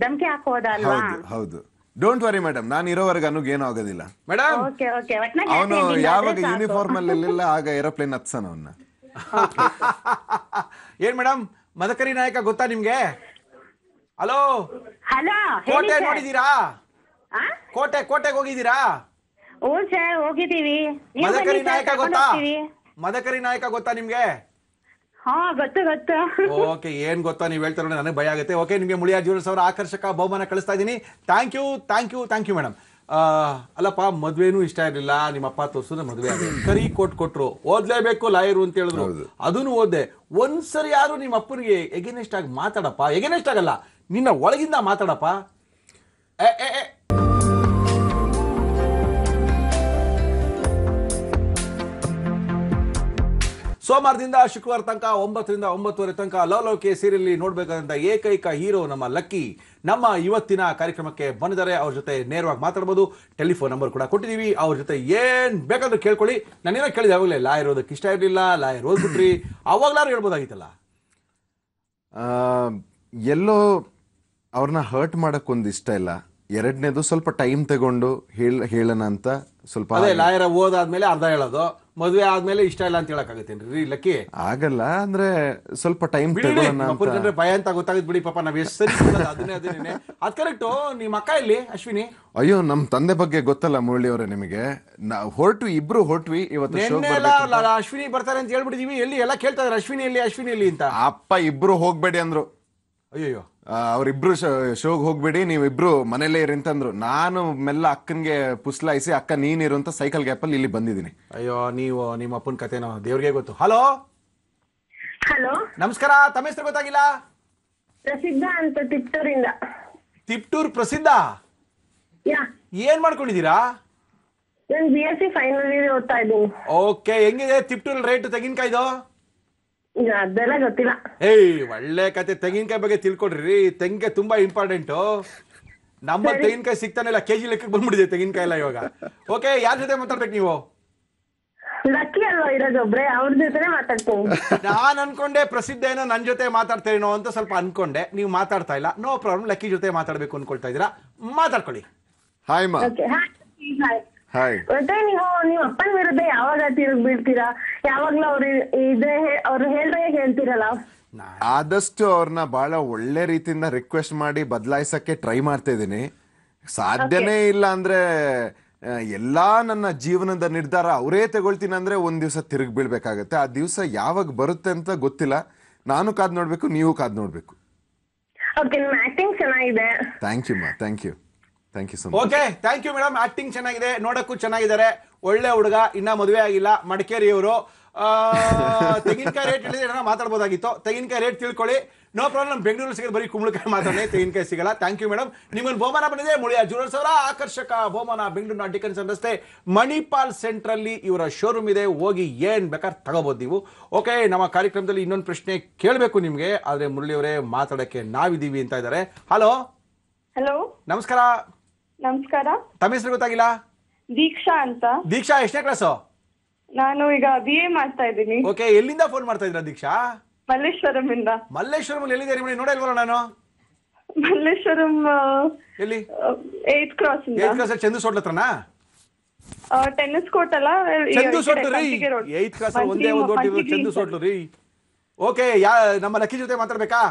C: ಧಮ್ಕಿ ಹಾಕೋದಲ್ವಾ?
B: ಹೌದು. ಡೋಂಟ್ ವರಿ ಮೇಡಮ್, ನಾನು ಇರೋವರೆಗೆ ಅನುಗೇನು ಆಗೋದಿಲ್ಲ
A: ಮೇಡಮ್.
B: ಅವನು ಯಾವಾಗ ಯೂನಿಫಾರ್ಮ್ ಅಲ್ಲಿ ಇರಲಿಲ್ಲ ಆಗ ಏರೋಪ್ಲೇನ್ ಹತ್ಸನ ಅವನ್ನ.
A: ಏನ್ ಮೇಡಮ್, ಮದಕರಿ ನಾಯಕ ಗೊತ್ತಾ ನಿಮ್ಗೆ? ಹಲೋ,
C: ಹಲೋ,
A: ಕೋಟೆ ನೋಡಿದೀರಾ? ಕೋಟೆಗೆ ಹೋಗಿದ್ದೀರಾ?
C: ಓ ಸರ್, ಹೋಗಿದ್ದೀವಿ.
A: ಮದಕರಿ ನಾಯಕ ಗೊತ್ತಾ? ಮದಕರಿ ನಾಯಕ ಗೊತ್ತಾ ನಿಮ್ಗೆ?
C: ಹಾ, ಗೊತ್ತು.
A: ಓಕೆ, ಏನ್ ಗೊತ್ತಾ ನೀವು ಹೇಳ್ತಾ ನೋಡಿ ನನಗೆ ಭಯ ಆಗುತ್ತೆ. ಓಕೆ, ನಿಮ್ಗೆ ಮುಳಿಯಾ ಜ್ಯುವೆಲರ್ಸ್ ಅವರ ಆಕರ್ಷಕ ಬಹುಮಾನ ಕಳಿಸ್ತಾ ಇದ್ದೀನಿ. Thank you madam. ಅಲ್ಲಪ್ಪ, ಮದ್ವೆನೂ ಇಷ್ಟ ಇರಲಿಲ್ಲ, ನಿಮ್ಮಪ್ಪ ತೋರ್ಸಿದ್ರೆ ಮದ್ವೆ ಕರಿ ಕೊಟ್ರು, ಓದ್ಲೇಬೇಕು ಲಾಯರು ಅಂತ ಹೇಳಿದ್ರು. ಅದನ್ನು ಓದ್ದೆ. ಒಂದ್ಸರಿ ಯಾರು ನಿಮ್ಮ ಅಪ್ಪನಿಗೆ ಎಗೇನೆಸ್ಟ್ ಆಗಿ ಮಾತಾಡಪ್ಪ. ಎಗೇನೆಸ್ಟ್ ಆಗಲ್ಲ, ನಿನ್ನ ಒಳಗಿಂದ ಮಾತಾಡಪ್ಪ. ಸೋಮವಾರದಿಂದ ಶುಕ್ರವಾರ ತನಕ 9ರಿಂದ 9:30 ತನಕ ಲವ್ ಲವ್ಕೆ ಸೀರಿಯಲ್ ನೋಡ್ಬೇಕಂತ ಏಕೈಕ ಹೀರೋ ನಮ್ಮ ಲಕ್ಕಿ ನಮ್ಮ ಇವತ್ತಿನ ಕಾರ್ಯಕ್ರಮಕ್ಕೆ ಬಂದಿದ್ದಾರೆ. ಅವ್ರ ಜೊತೆ ನೇರವಾಗಿ ಮಾತಾಡ್ಬೋದು. ಟೆಲಿಫೋನ್ ನಂಬರ್ ಕೂಡ ಕೊಟ್ಟಿದ್ದೀವಿ. ಅವ್ರ ಜೊತೆ ಏನ್ ಬೇಕಾದ್ರೂ ಕೇಳ್ಕೊಳ್ಳಿ. ನಾನೇನೋ ಕೇಳಿದೆ ಅವಾಗಲೇ, ಲಾಯರ್ ಓದಕ್ಕೆ ಇಷ್ಟ ಇರಲಿಲ್ಲ, ಲಾಯರ್ ಓದ್ಬಿಟ್ರಿ, ಅವಾಗ್ಲಾರು ಹೇಳ್ಬೋದಾಗಿತ್ತಲ್ಲ.
B: ಎಲ್ಲೋ ಅವ್ರನ್ನ ಹರ್ಟ್ ಮಾಡಕ್ ಒಂದು ಇಷ್ಟ ಇಲ್ಲ. ಎರಡನೇದು ಸ್ವಲ್ಪ ಟೈಮ್ ತಗೊಂಡು ಹೇಳೋಣ ಅಂತ ಸ್ವಲ್ಪ.
A: ಅದೇ ಲಾಯರ್ ಓದಾದ್ಮೇಲೆ ಅರ್ಧ ಹೇಳೋದು, ಮದುವೆ ಆದ್ಮೇಲೆ ಇಷ್ಟ ಇಲ್ಲ ಅಂತ ಹೇಳಕ್ಕಾಗತ್ತೇನ್ರಿ ಲಕ್ಕಿ?
B: ಆಗಲ್ಲ ಅಂದ್ರೆ ಸ್ವಲ್ಪ ಟೈಮ್ ತಗೊಳ್ಳೋಣ
A: ಅಂತ ಭಯ ಅಂತ ಗೊತ್ತಾಗತ್ ಬಿಡಿ. ಪಾಪ ನಾವ್ ಎಷ್ಟು ಅದನ್ನೇ ಅದ್ ಕರೆಕ್ಟು. ನಿಮ್ಮ ಅಕ್ಕ ಇಲ್ಲಿ ಅಶ್ವಿನಿ?
B: ಅಯ್ಯೋ, ನಮ್ ತಂದೆ ಬಗ್ಗೆ ಗೊತ್ತಲ್ಲ ಮುರಳಿ ಅವರೇ ನಿಮಗೆ. ಇಬ್ರು ಹೊರಟ್ವಿ ಇವತ್ತು.
A: ಅಶ್ವಿನಿ ಬರ್ತಾರೆ ಅಂತ ಹೇಳ್ಬಿಟ್ಟಿದೀವಿ. ಎಲ್ಲಿ ಎಲ್ಲ ಕೇಳ್ತಾ ಇದಾರೆ ಅಶ್ವಿನಿ ಎಲ್ಲಿ ಅಂತ.
B: ಅಪ್ಪ ಇಬ್ರು ಹೋಗ್ಬೇಡಿ ಅಂದ್ರು.
A: ಅಯ್ಯೋ,
B: ಅವ್ರಿಬ್ರು ಶೋಗ್ ಹೋಗ್ಬೇಡಿ, ನೀವಿಬ್ರು ಮನೇಲೇ ಇರಿ ಅಂತಂದ್ರು. ನಾನು ಮೆಲ್ಲ ಅಕ್ಕನ್ಗೆ ಪುಸ್ಲಾಯಿಸಿ, ಅಕ್ಕ ನೀನಿರು ಅಂತ ಸೈಕಲ್ ಗ್ಯಾಪಲ್ಲಿ ಇಲ್ಲಿ ಬಂದಿದ್ದೀನಿ.
A: ಅಯ್ಯೋ, ನೀವು ನಿಮ್ಮ ಅಪ್ಪನ ಕಥೆನೋ ದೇವ್ರಿಗೆ ಗೊತ್ತು. ಹಲೋ
C: ಹಲೋ,
A: ನಮಸ್ಕಾರ. ತಮ್ಮ ಹೆಸರು ಗೊತ್ತಾಗಿಲ್ಲ?
C: ಪ್ರಸಿದ್ಧ ಅಂತ ತಿಪ್ಟೂರಿಂದ.
A: ತಿಪ್ಟೂರ್ ಪ್ರಸಿದ್ಧ?
C: ಯಾ,
A: ಏನ್ ಮಾಡ್ಕೊಂಡಿದ್ದೀರಾ?
C: ನಾನು BSc ಫೈನಲ್ ಇಯರ್ ಓದ್ತಾ ಇದ್ದೀನಿ.
A: ಓಕೆ, ಹೆಂಗಿದೆ ತಿಪ್ಟೂರ್ ರೇಟ್ ತೆಂಗಿನಕಾಯ್ದು?
C: ಅದೆಲ್ಲ ಗೊತ್ತಿಲ್ಲ.
A: ಒಳ್ಳೆ ಕತೆ. ತೆಂಗಿನಕಾಯಿ ಬಗ್ಗೆ ತಿಳ್ಕೊಡ್ರಿ. ತೆಂಗಿನಕಾಯಿ ತುಂಬಾ ಇಂಪಾರ್ಟೆಂಟ್. ನಮ್ಮಲ್ಲಿ ತೆಂಗಿನಕಾಯಿ ಸಿಗ್ತಾನೆ ಇಲ್ಲ, ಕೆಜಿ ಲೆಕ್ಕಕ್ಕೆ ಬಂದ್ಬಿಟ್ಟಿದೆ ತೆಂಗಿನಕಾಯಿ ಎಲ್ಲ ಇವಾಗ. ಓಕೆ, ಯಾರ ಜೊತೆ ಮಾತಾಡ್ಬೇಕು ನೀವು?
C: ಲಕ್ಕಿ ಅಲ್ವಾ ಇರೋದು ಒಬ್ರೆ, ಅವ್ರ ಜೊತೆ ಮಾತಾಡ್ತೀನಿ.
A: ನಾನ್ ಅನ್ಕೊಂಡೆ ಪ್ರಸಿದ್ಧ ಏನೋ ನನ್ ಜೊತೆ ಮಾತಾಡ್ತೇನೋ ಅಂತ ಸ್ವಲ್ಪ ಅನ್ಕೊಂಡೆ. ನೀವು ಮಾತಾಡ್ತಾ ಇಲ್ಲ. No problem. ಲಕ್ಕಿ ಜೊತೆ ಮಾತಾಡ್ಬೇಕು ಅನ್ಕೊಳ್ತಾ ಇದೀರಾ, ಮಾತಾಡ್ಕೊಳ್ಳಿ.
B: ಹಾಯ್ ಮಾ. ಹಾಯ್.
C: ಮತ್ತೆ ನೀವು ಅಪ್ಪನ ವಿರುದ್ಧ ಯಾವಾಗ ತಿರುಗಿ ಬೀಳ್ತೀರಾ? ಯಾವಾಗ್ಲೂ ಅವ್ರು ಹೇಳ್ದಂಗೆ ಹೇಳ್ತೀರಲ್ಲ.
B: ಆದಷ್ಟು ಅವ್ರನ್ನ ಬಹಳ ಒಳ್ಳೆ ರೀತಿಯಿಂದ ರಿಕ್ವೆಸ್ಟ್ ಮಾಡಿ ಬದಲಾಯಿಸಕ್ಕೆ ಟ್ರೈ ಮಾಡ್ತಾ ಇದ್ದೀನಿ. ಸಾಧ್ಯನೇ ಇಲ್ಲ ಅಂದ್ರೆ ಎಲ್ಲಾ ನನ್ನ ಜೀವನದ ನಿರ್ಧಾರ ಅವರೇ ತಗೊಳ್ತೀನಿ ಅಂದ್ರೆ ಒಂದ್ ದಿವಸ ತಿರುಗಿ ಬೀಳ್ಬೇಕಾಗತ್ತೆ. ಆ ದಿವಸ ಯಾವಾಗ ಬರುತ್ತೆ ಅಂತ ಗೊತ್ತಿಲ್ಲ. ನಾನು ಕಾದ್ ನೋಡ್ಬೇಕು, ನೀವು ಕಾದ್ ನೋಡ್ಬೇಕು.
C: ಓಕೆ, ನಿಮ್ಮ ಆಕ್ಟಿಂಗ್ ಚೆನ್ನಾಗಿದೆ.
B: Thank you ma'am, thank you so much.
A: Okay, thank you madam. Acting ಚೆನ್ನಾಗಿದೆ, ನೋಡಕ್ಕೂ ಚೆನ್ನಾಗಿದ್ದಾರೆ, ಒಳ್ಳೆ ಹುಡುಗ, ಇನ್ನ ಮದುವೆ ಆಗಿಲ್ಲ, ಮಡಿಕೇರಿಯವರು. ತೆಂಗಿನಕಾಯಿ ರೇಟ್ ಹೇಳಿದ್ರೆ ಮಾತಾಡ್ಬೋದಾಗಿತ್ತು. ತೆಂಗಿನಕಾಯಿ ರೇಟ್ ತಿಳ್ಕೊಳ್ಳಿ. No problem. ಬೆಂಗಳೂರು ಸಿಗೋದು ಬರೀ ಕುಂಬಳಕಾಯಿ ಮಾತಾಡಲಿ, ತೆಂಗಿನಕಾಯಿ ಸಿಗಲ್ಲ. Thank you madam. ನಿಮ್ಮಲ್ಲಿ ಬಹುಮಾನ ಬಂದಿದೆ. ಮುಳಿಯ ಜ್ಯುವೆಲರ್ಸ್ ಅವರ ಆಕರ್ಷಕ ಬಹುಮಾನ. ಬೆಂಗಳೂರಿನ ಡಿಕನ್ಸನ್ ರಸ್ತೆ ಮಣಿಪಾಲ್ ಸೆಂಟ್ರಲ್ಲಿ ಇವರ ಶೋರೂಮ್ ಇದೆ. ಹೋಗಿ ಏನ್ ಬೇಕಾದ್ರೆ ತಗೋಬಹುದು ನೀವು. ಓಕೆ, ನಮ್ಮ ಕಾರ್ಯಕ್ರಮದಲ್ಲಿ ಇನ್ನೊಂದು ಪ್ರಶ್ನೆ ಕೇಳಬೇಕು ನಿಮ್ಗೆ, ಆದ್ರೆ ಮುರಳಿ ಅವರೇ ಮಾತಾಡಕ್ಕೆ ನಾವಿದೀವಿ ಅಂತ ಇದ್ದಾರೆ. ಹಲೋ
C: ಹಲೋ,
A: ನಮಸ್ಕಾರ.
C: ನಮಸ್ಕಾರ.
A: ತಮ್ಮ ಹೆಸರು ಗೊತ್ತಾಗಿಲ್ಲ?
C: ದೀಕ್ಷಾ ಅಂತ.
A: ದೀಕ್ಷಾ, ಎಷ್ಟನೇ ಕ್ಲಾಸು?
C: ನಾನು ಈಗ BA ಮಾಡ್ತಾ ಇದ್ದೀನಿ.
A: ಓಕೆ, ಎಲ್ಲಿಂದ ಫೋನ್ ಮಾಡ್ತಾ ಇದ್ದೀರಾ ದೀಕ್ಷಾ?
C: ಮಲ್ಲೇಶ್ವರಂ ಇಂದ.
A: ಮಲ್ಲೇಶ್ವರಂ ಎಲ್ಲಿದೆ? ನೋಡೇ ಇಲ್ವಲ್ಲ ನಾನು.
C: ಮಲ್ಲೇಶ್ವರಂ
A: ಎಲ್ಲಿ?
C: 8th ಕ್ರಾಸ್ ಇಂದ.
A: 8th ಕ್ರಾಸ್ ಚಂದು ಸೋಟ್ಲ ಹತ್ರನಾ?
C: ಟೆನ್ನಿಸ್ ಕೋರ್ಟ್ ಅಲ್ಲ,
A: ಚಂದು ಸೋಟ್ಲು ರೀ. 8th ಕ್ರಾಸ್ ಒಂದೇ ಒಂದು ಹೋಟೆಲ್ ಚಂದು ಸೋಟ್ಲು ರೀ. ಓಕೆ, ನಮ್ಮ ಲಕ್ಕಿ ಜೊತೆ ಮಾತಾಡ್ಬೇಕಾ?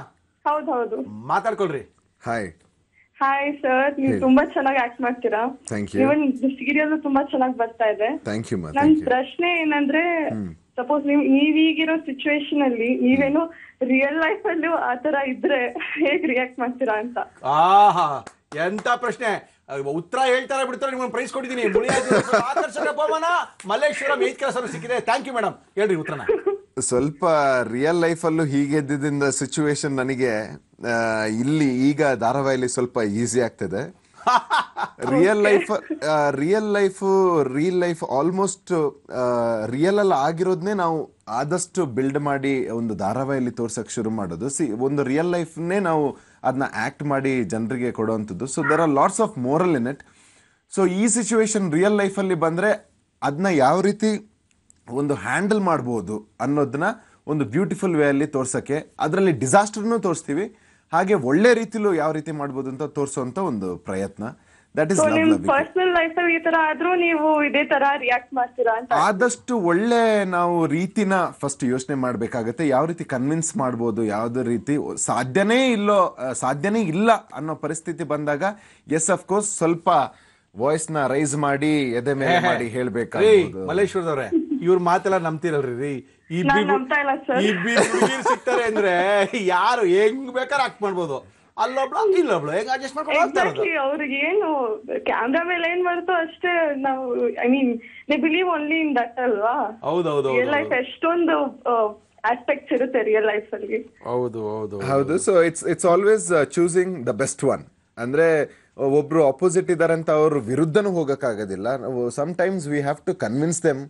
C: ಹೌದು,
B: ಮಾತಾಡ್ಕೊಳ್ರಿ. ಹಾಯ್.
C: ಹಾಯ್ ಸರ್, ನೀವು ತುಂಬಾ ಚೆನ್ನಾಗಿ ಆಕ್ಟ್ ಮಾಡ್ತೀರಾ.
B: Thank you.
C: ಇವನ್ ಸೀರಿಯಲ್ ತುಂಬಾ ಚೆನ್ನಾಗಿ ಬರ್ತಾ ಇದೆ.
B: Thank you.
C: ನನ್ ಪ್ರಶ್ನೆ ಏನಂದ್ರೆ, ಸಪೋಸ್ ನೀವೀಗಿರೋ ಸಿಚುವೇಶನ್ ಅಲ್ಲಿ ನೀವೇನು ರಿಯಲ್ ಲೈಫ್ ಅಲ್ಲೂ ಆತರ ಇದ್ರೆ ಹೇಗ್ ರಿಯಾಕ್ಟ್ ಮಾಡ್ತೀರಾ ಅಂತ.
A: ಎಂತ ಪ್ರಶ್ನೆ. ಉತ್ತರ ಹೇಳ್ತಾರೆ ಬಿಡ್ತಾರೆ. ನಿಮ್ಗೆ ಪ್ರೈಸ್ ಕೊಟ್ಟಿದ್ದೀನಿ. ಆಕರ್ಷಕ ಬಹುಮಾನ ಮಲ್ಲೇಶ್ವರಂ 8th ಕ್ಲಾಸ್ ಅವರು ಸಿಕ್ಕಿದೆ. Thank you madam. ಹೇಳ್ರಿ ಉತ್ತರನ.
B: ಸ್ವಲ್ಪ ರಿಯಲ್ ಲೈಫ್ ಅಲ್ಲೂ ಹೀಗೆದ್ದಿಂದ ಸಿಚುವೇಶನ್ ನನಗೆ ಇಲ್ಲಿ ಈಗ ಧಾರಾವಾಹಿಲಿ ಸ್ವಲ್ಪ ಈಸಿ ಆಗ್ತದೆ. ರಿಯಲ್ ಲೈಫ್ ಆಲ್ಮೋಸ್ಟ್ ರಿಯಲ್ ಅಲ್ಲಿ ಆಗಿರೋದನ್ನೇ ನಾವು ಆದಷ್ಟು ಬಿಲ್ಡ್ ಮಾಡಿ ಒಂದು ಧಾರಾವಾಹಿಯಲ್ಲಿ ತೋರ್ಸಕ್ ಶುರು ಮಾಡೋದು. ಒಂದು ರಿಯಲ್ ಲೈಫ್ನೇ ನಾವು ಅದನ್ನ ಆಕ್ಟ್ ಮಾಡಿ ಜನರಿಗೆ ಕೊಡುವಂಥದ್ದು. So there are lots of moral in it. So ಈ ಸಿಚುವೇಶನ್ ರಿಯಲ್ ಲೈಫಲ್ಲಿ ಬಂದ್ರೆ ಅದನ್ನ ಯಾವ ರೀತಿ ಒಂದು ಹ್ಯಾಂಡಲ್ ಮಾಡ್ಬೋದು ಅನ್ನೋದನ್ನ ಒಂದು ಬ್ಯೂಟಿಫುಲ್ ವೇ ಅಲ್ಲಿ ತೋರ್ಸಕ್ಕೆ, ಅದರಲ್ಲಿ ಡಿಸಾಸ್ಟರ್ನು ತೋರಿಸ್ತೀವಿ, ಹಾಗೆ ಒಳ್ಳೆ ರೀತಿಲೂ ಯಾವ ರೀತಿ ಮಾಡ್ಬೋದು ಅಂತ ತೋರಿಸುವಂತ ಒಂದು ಪ್ರಯತ್ನ. ದಟ್ ಇಸ್
C: ಪರ್ಸನಲ್ ಲೈಫ್ ಅಲ್ಲಿ ಈ ತರ ಆದ್ರೂ ನೀವು ಇದೇ ತರ ರಿಯಾಕ್ಟ್ ಮಾಡ್ತೀರಾ ಅಂತ.
B: ಆದಷ್ಟು ಒಳ್ಳೆ ನಾವು ರೀತಿನ ಫಸ್ಟ್ ಯೋಚನೆ ಮಾಡ್ಬೇಕಾಗತ್ತೆ. ಯಾವ ರೀತಿ ಕನ್ವಿನ್ಸ್ ಮಾಡ್ಬೋದು, ಯಾವ್ದು ರೀತಿ ಸಾಧ್ಯನೇ ಇಲ್ಲ ಅನ್ನೋ ಪರಿಸ್ಥಿತಿ ಬಂದಾಗ ಎಸ್ ಅಫ್ ಕೋರ್ಸ್ ಸ್ವಲ್ಪ ವಾಯ್ಸ್ ನ ರೈಸ್ ಮಾಡಿ ಎದೆ ಮೇಲೆ ಮಾಡಿ ಹೇಳ್ಬೇಕಾಗ್ಬೋದು.
A: ಮಲ್ಲೇಶ್ವರದವ್ರೆ, ಇವ್ರ ಮಾತೆಲ್ಲ ನಂಬ್ತಿರಲ್ರಿ. ಸಿಗ್ತಾರೆ ಅಂದ್ರೆ ಯಾರು ಹೆಂಗ್ ಬೇಕಾದ್ರೆ ಆಕ್ಟ್ ಮಾಡ್ಬೋದು. ಅಲ್ಲೊಬ್ಳು ಇಲ್ಲೊಬ್ಳು ಹೆಂಗ್ ಅಡ್ಜಸ್ಟ್ ಮಾಡ್ಕೊಂಡು
C: ಅವ್ರಿಗೆ ಏನು ಕ್ಯಾಮ್ರಾ ಮೇಲೆ ಏನ್ ಬರುತ್ತೋ ಅಷ್ಟೇ ನಾವು, I mean they believe only in that ಅಲ್ವಾ.
A: ಹೌದೌದು.
C: ರಿಯಲ್ ಲೈಫ್ ಎಷ್ಟೊಂದು ಆಸ್ಪೆಕ್ಟ್ಸ್ ಇರುತ್ತೆ ರಿಯಲ್ ಲೈಫ್ ಅಲ್ಲಿ.
B: ಹೌದು. So it's always choosing the best one. ಅಂದ್ರೆ ಒಬ್ರು ಅಪೋಸಿಟ್ ಇದಾರೆ ಅಂತ ಅವ್ರ ವಿರುದ್ಧನೂ ಹೋಗಕ್ಕಾಗೋದಿಲ್ಲ. Sometimes we have to convince them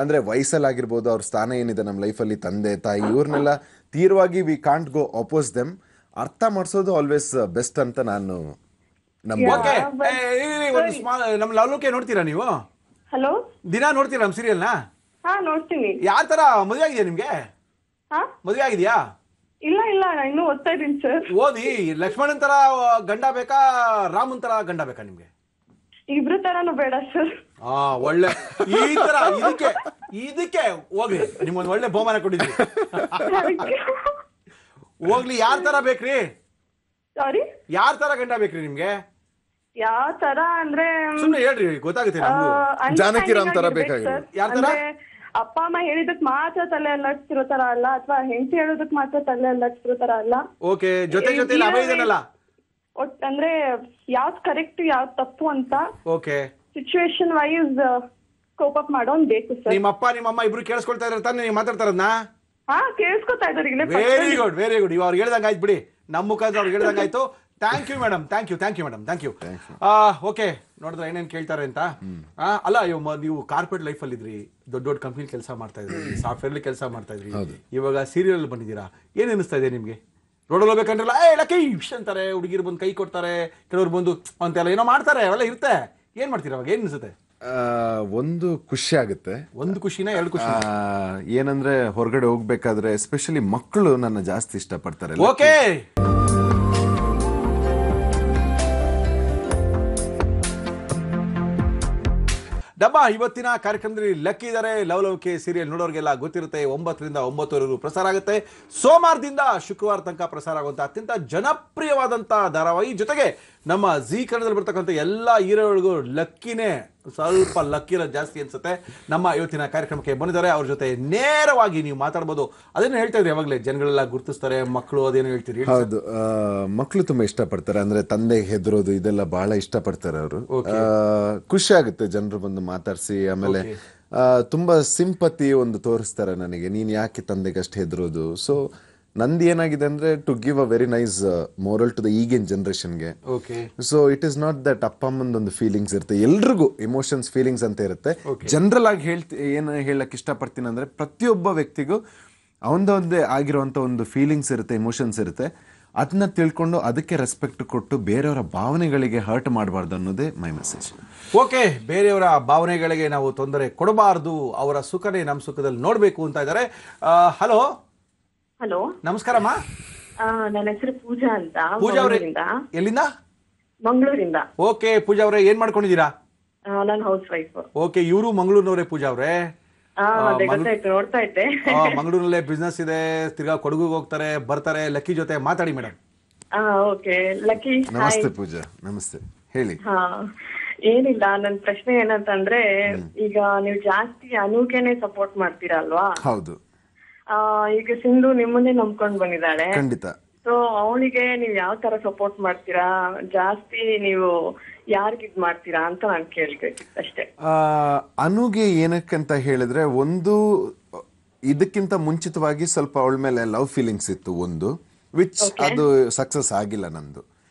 B: ಅಂದ್ರೆ ವಯಸ್ಸಲ್ಲಾಗಿರ್ಬೋದು, ಅವ್ರ ಸ್ಥಾನ ಏನಿದೆ ನಮ್ಮ ಲೈಫಲ್ಲಿ, ತಂದೆ ತಾಯಿ ಇವ್ರನ್ನೆಲ್ಲ ತೀವ್ರವಾಗಿ we can't go oppose them. ಅರ್ಥ ಮಾಡಿಸೋದು ಆಲ್ವೇಸ್ ಬೆಸ್ಟ್ ಅಂತ ನಾನು
A: ಓಕೆ, ಒಂದು ಸ್ಮಾಲ್ ನಮ್ಮ ಲವ್ಲೋಕೆ ನೋಡ್ತೀರಾ ನೀವು?
C: ಹಲೋ,
A: ದಿನ ನೋಡ್ತೀರಾ ನಮ್ಮ ಸೀರಿಯಲ್ನ?
C: ಹಾ ನೋಡ್ತೀನಿ.
A: ಯಾವ ತರ ಮದುವೆ ಆಗಿದೆಯಾ ನಿಮ್ಗೆ? ಮದುವೆ ಆಗಿದೆಯಾ?
C: ಇಲ್ಲ ನಾನು ಇನ್ನೂ ಓದ್ತಾ ಇದ್ದೀನಿ ಸರ್.
A: ಓದಿ. ಲಕ್ಷ್ಮಣನ್ ತರ ಗಂಡ ಬೇಕಾ, ರಾಮನ್ ತರ ಗಂಡ ಬೇಕಾ ನಿಮ್ಗೆ?
C: ಇಬ್ರು ತರಾನು ಬೇಡ ಸರ್.
A: ಒಳ್ಳೆ ಈ ತರ ಇದಕ್ಕೆ ಹೋಗ್ಲಿ, ನಿಮ್ಗೊಂದು ಒಳ್ಳೆ ಬಹುಮಾನ ಕೊಟ್ಟಿದ್ವಿ. ಹೋಗ್ಲಿ, ಯಾರ ತರ ಬೇಕ್ರಿ?
C: ಸಾರಿ,
A: ಯಾರ ತರ ಗಂಡ ಬೇಕ್ರಿ ನಿಮ್ಗೆ?
C: ಯಾವ ತರ ಅಂದ್ರೆ
A: ಸುಮ್ನೆ ಹೇಳ್ರಿ, ಗೊತ್ತಾಗುತ್ತೆ ನಮ್ಗೂ.
B: ಜಾನಕಿರಾಮ್ ತರ ಬೇಕಾಗಿದೆ.
A: ಯಾರ ತರ?
C: ಅಪ್ಪ ಅಮ್ಮ ಹೇಳಿದಕ್ ಮಾತ್ರ ತಲೆ ಅಲ್ಲಾಡ್ತಿರೋ ತರ ಅಲ್ಲ, ಅಥವಾ ಹೆಂಡತಿ ಹೇಳೋದಕ್ ಮಾತ್ರ ತಲೆ ಅಲ್ಲಾಡ್ತಿರೋ ತರ ಅಲ್ಲ.
A: ಓಕೆ, ಜೊತೆ ಅಭಯ ಇದನ್ನಲ್ಲ,
C: ಅಂದ್ರೆ ಯಾವ್ದ್ ಕರೆಕ್ಟ್ ಯಾವ್ದ್ ತಪ್ಪು ಅಂತ
A: okay
C: situation wise cope up ಮಾಡೋನ್ ಬೇಕು ಸರ್.
A: ನಿಮ್ಮ ಅಪ್ಪ ನಿಮ್ಮ ಅಮ್ಮ ಇಬ್ರು ಕೇಳಿಸ್ಕೊಳ್ತಾ ಇದ್ರೆ ತಾನೇ ನೀವು ಮಾತಾಡ್ತಾರದ್ನ?
C: ಹಾ, ಕೇಳಿಸ್ಕೊತಾ ಇದ್ದಾರೆ.
A: ವೆರಿ ಗುಡ್ ಇವ್ ಅವ್ರು ಹೇಳ್ದಂಗ ಆಯ್ತು ಬಿಡಿ, ನಮ್ಮ ಮುಖಾಂತರ ಅವ್ರು ಹೇಳ್ದಂಗ ಆಯ್ತು. Thank you madam, thank you madam, thank you. Okay, ನೋಡಿದ್ರೆ ಏನೇನ್ ಕೇಳ್ತಾರೆ ಅಂತ. ಅಲ್ಲ, ನೀವು ಕಾರ್ಪೊರೇಟ್ ಲೈಫ್ ಅಲ್ಲಿ ಇದ್ರಿ, ದೊಡ್ಡ ಕಂಪ್ನಿ ಕೆಲಸ ಮಾಡ್ತಾ ಇದ್ರಿ, ಸಾಫ್ಟ್ವೇರ್ ಕೆಲಸ ಮಾಡ್ತಾ ಇದ್ರಿ, ಇವಾಗ ಸೀರಿಯಲ್ ಬಂದಿದ್ದೀರಾ. ಏನ್ ಅನಿಸ್ತಾ ಇದೆ ನಿಮ್ಗೆ? ರೋಡಲ್ಲಿ ಹೋಗ್ಬೇಕಂದ್ರಲ್ಲ ಲಕ್ಕಿ ಅಂತಾರೆ, ಹುಡುಗಿರು ಬಂದು ಕೈ ಕೊಡ್ತಾರೆ, ಕೆಲವ್ರು ಬಂದು ಅಂತೆಲ್ಲ ಏನೋ ಮಾಡ್ತಾರೆ, ಅವೆಲ್ಲ ಇರುತ್ತೆ. ಏನ್ ಮಾಡ್ತೀರಾ ಅವಾಗ? ಏನ್ ಅನ್ಸುತ್ತೆ?
B: ಒಂದು ಖುಷಿ ಆಗುತ್ತೆ.
A: ಒಂದು ಖುಷಿನ, ಎರಡು ಖುಷಿ
B: ಏನಂದ್ರೆ ಹೊರಗಡೆ ಹೋಗ್ಬೇಕಾದ್ರೆ ಎಸ್ಪೆಷಲಿ ಮಕ್ಕಳು ನನ್ನ ಜಾಸ್ತಿ ಇಷ್ಟಪಡ್ತಾರೆ.
A: ಓಕೆ, ಡಬ್ಬ ಇವತ್ತಿನ ಕಾರ್ಯಕ್ರಮದಲ್ಲಿ ಲಕ್ಕಿ ಇದ್ದಾರೆ. ಲವ್ಲವಿಕೆ ಸೀರಿಯಲ್ ನೋಡೋರಿಗೆಲ್ಲ ಗೊತ್ತಿರುತ್ತೆ. 9ರಿಂದ 9 ಪ್ರಸಾರ ಆಗುತ್ತೆ. ಸೋಮವಾರದಿಂದ ಶುಕ್ರವಾರ ತನಕ ಪ್ರಸಾರ ಆಗುವಂತ ಅತ್ಯಂತ ಜನಪ್ರಿಯವಾದಂತ ಧಾರಾವಾಹಿ. ಜೊತೆಗೆ ನಮ್ಮ ಜಿ ಕನ್ನಡದಲ್ಲಿ ಬರ್ತಕ್ಕಂಥ ಎಲ್ಲ ಹೀರೋಗಳಿಗೂ ಲಕ್ಕಿನೇ ಸ್ವಲ್ಪ ಲಕ್ಕಿರೋ ಜಾಸ್ತಿ ಅನ್ಸುತ್ತೆ. ನಮ್ಮ ಇವತ್ತಿನ ಕಾರ್ಯಕ್ರಮಕ್ಕೆ ಬಂದಿದ್ದಾರೆ. ಅವ್ರ ಜೊತೆ ನೇರವಾಗಿ ನೀವು ಮಾತಾಡ್ಬೋದು. ಅದೇನು ಹೇಳ್ತಾ ಇದ್ರಿ, ಯಾವಾಗಲೇ ಜನಗಳೆಲ್ಲ ಗುರುತಿಸ್ತಾರೆ, ಮಕ್ಕಳು ಅದೇನು ಹೇಳ್ತೀರಿ?
B: ಹೌದು, ಮಕ್ಕಳು ತುಂಬಾ ಇಷ್ಟಪಡ್ತಾರೆ. ಅಂದ್ರೆ ತಂದೆಗೆ ಹೆದರೋದು ಇದೆಲ್ಲ ಬಹಳ ಇಷ್ಟಪಡ್ತಾರೆ ಅವರು. ಖುಷಿ ಆಗುತ್ತೆ ಜನರು ಬಂದು ಮಾತಾಡ್ಸಿ. ಆಮೇಲೆ ತುಂಬಾ ಸಿಂಪತಿ ಒಂದು ತೋರಿಸ್ತಾರೆ ನನಗೆ, ನೀನ್ ಯಾಕೆ ತಂದೆಗೆ ಅಷ್ಟು ಹೆದರೋದು. ಸೊ ನಂದು ಏನಾಗಿದೆ ಅಂದ್ರೆ to give a very nice moral to the ಈಗಿನ ಜನರೇಷನ್ಗೆ. So it is not that ಅಪ್ಪ ಅಮ್ಮಂದೊಂದು ಫೀಲಿಂಗ್ಸ್ ಇರುತ್ತೆ, ಎಲ್ರಿಗೂ ಎಮೋಷನ್ಸ್ ಫೀಲಿಂಗ್ಸ್ ಅಂತ ಇರುತ್ತೆ. ಜನರಲ್ ಆಗಿ ಏನು ಹೇಳಕ್ ಇಷ್ಟಪಡ್ತೀನಿ ಅಂದ್ರೆ ಪ್ರತಿಯೊಬ್ಬ ವ್ಯಕ್ತಿಗೂ ಅವನದೇ ಆಗಿರುವಂತ ಒಂದು ಫೀಲಿಂಗ್ಸ್ ಇರುತ್ತೆ, ಎಮೋಷನ್ಸ್ ಇರುತ್ತೆ. ಅದನ್ನ ತಿಳ್ಕೊಂಡು ಅದಕ್ಕೆ ರೆಸ್ಪೆಕ್ಟ್ ಕೊಟ್ಟು ಬೇರೆಯವರ ಭಾವನೆಗಳಿಗೆ ಹರ್ಟ್ ಮಾಡಬಾರ್ದು ಅನ್ನೋದೇ ಮೈ ಮೆಸೇಜ್.
A: ಓಕೆ, ಬೇರೆಯವರ ಭಾವನೆಗಳಿಗೆ ನಾವು ತೊಂದರೆ ಕೊಡಬಾರ್ದು, ಅವರ ಸುಖನೇ ನಮ್ಮ ಸುಖದಲ್ಲಿ ನೋಡ್ಬೇಕು ಅಂತ ಇದ್ದಾರೆ. ಹಲೋ
C: ಹಲೋ,
A: ನಮಸ್ಕಾರಮ್ಮ.
C: ನನ್ನ ಹೆಸರು ಪೂಜಾ ಅಂತ.
A: ಪೂಜಾ ಅವರೇ, ಎಲ್ಲಿಂದ?
C: ಮಂಗಳೂರಿಂದ.
A: ಓಕೆ ಪೂಜಾ ಅವರೇ, ಏನ್ ಮಾಡ್ಕೊಂಡಿದ್ದೀರಾ?
C: ನಾನು ಹೌಸ್ ವೈಫ್.
A: ಓಕೆ, ಇವರು ಮಂಗಳೂರಿನವರೇ ಪೂಜಾ ಅವರೇ?
C: ನೋಡ್ತಾ ಇದ್ದೆ.
A: ಮಂಗಳೂರಲ್ಲೇ ಬಿಸ್ನೆಸ್ ಇದೆ, ತಿರ್ಗಾ ಕೊಡಗುಗೆ ಹೋಗ್ತಾರೆ ಬರ್ತಾರೆ. ಲಕ್ಕಿ ಜೊತೆ ಮಾತಾಡಿ ಮೇಡಮ್.
C: Okay lucky.
B: ನಮಸ್ತೆ ಪೂಜಾ. ನಮಸ್ತೆ, ಹೇಳಿ.
C: ಏನಿಲ್ಲ, ನನ್ ಪ್ರಶ್ನೆ ಏನಂತಂದ್ರೆ, ಈಗ ನೀವು ಜಾಸ್ತಿ ಅನುಗೆನೆ ಸಪೋರ್ಟ್ ಮಾಡ್ತೀರಾ ಅಲ್ವಾ?
B: ಹೌದು.
C: ಈಗ ಸಿಂಧು ನಿಮ್ಮನ್ನೇ ನಂಬ್ಕೊಂಡ್ ಬಂದಿದ್ದಾಳೆ.
B: ಖಂಡಿತ.
C: ಸೊ ಅವಳಿಗೆ ನೀವು ಯಾವ ತರ ಸಪೋರ್ಟ್ ಮಾಡ್ತೀರಾ, ಜಾಸ್ತಿ ನೀವು ಯಾರಿಗಿದ್ ಮಾಡ್ತೀರಾ ಅಂತ ನಾನು ಕೇಳ್ಬೇಕಿತ್ತು ಅಷ್ಟೇ.
B: ಅನುಗೆ ಏನಕ್ಕಂತ ಹೇಳಿದ್ರೆ, ಒಂದು ಇದಕ್ಕಿಂತ ಮುಂಚಿತವಾಗಿ ಸ್ವಲ್ಪ ಅವಳ ಮೇಲೆ ಲವ್ ಫೀಲಿಂಗ್ಸ್ ಇತ್ತು ಒಂದು, ವಿಚ್ ಅದು ಸಕ್ಸಸ್ ಆಗಿಲ್ಲ ನಂದು.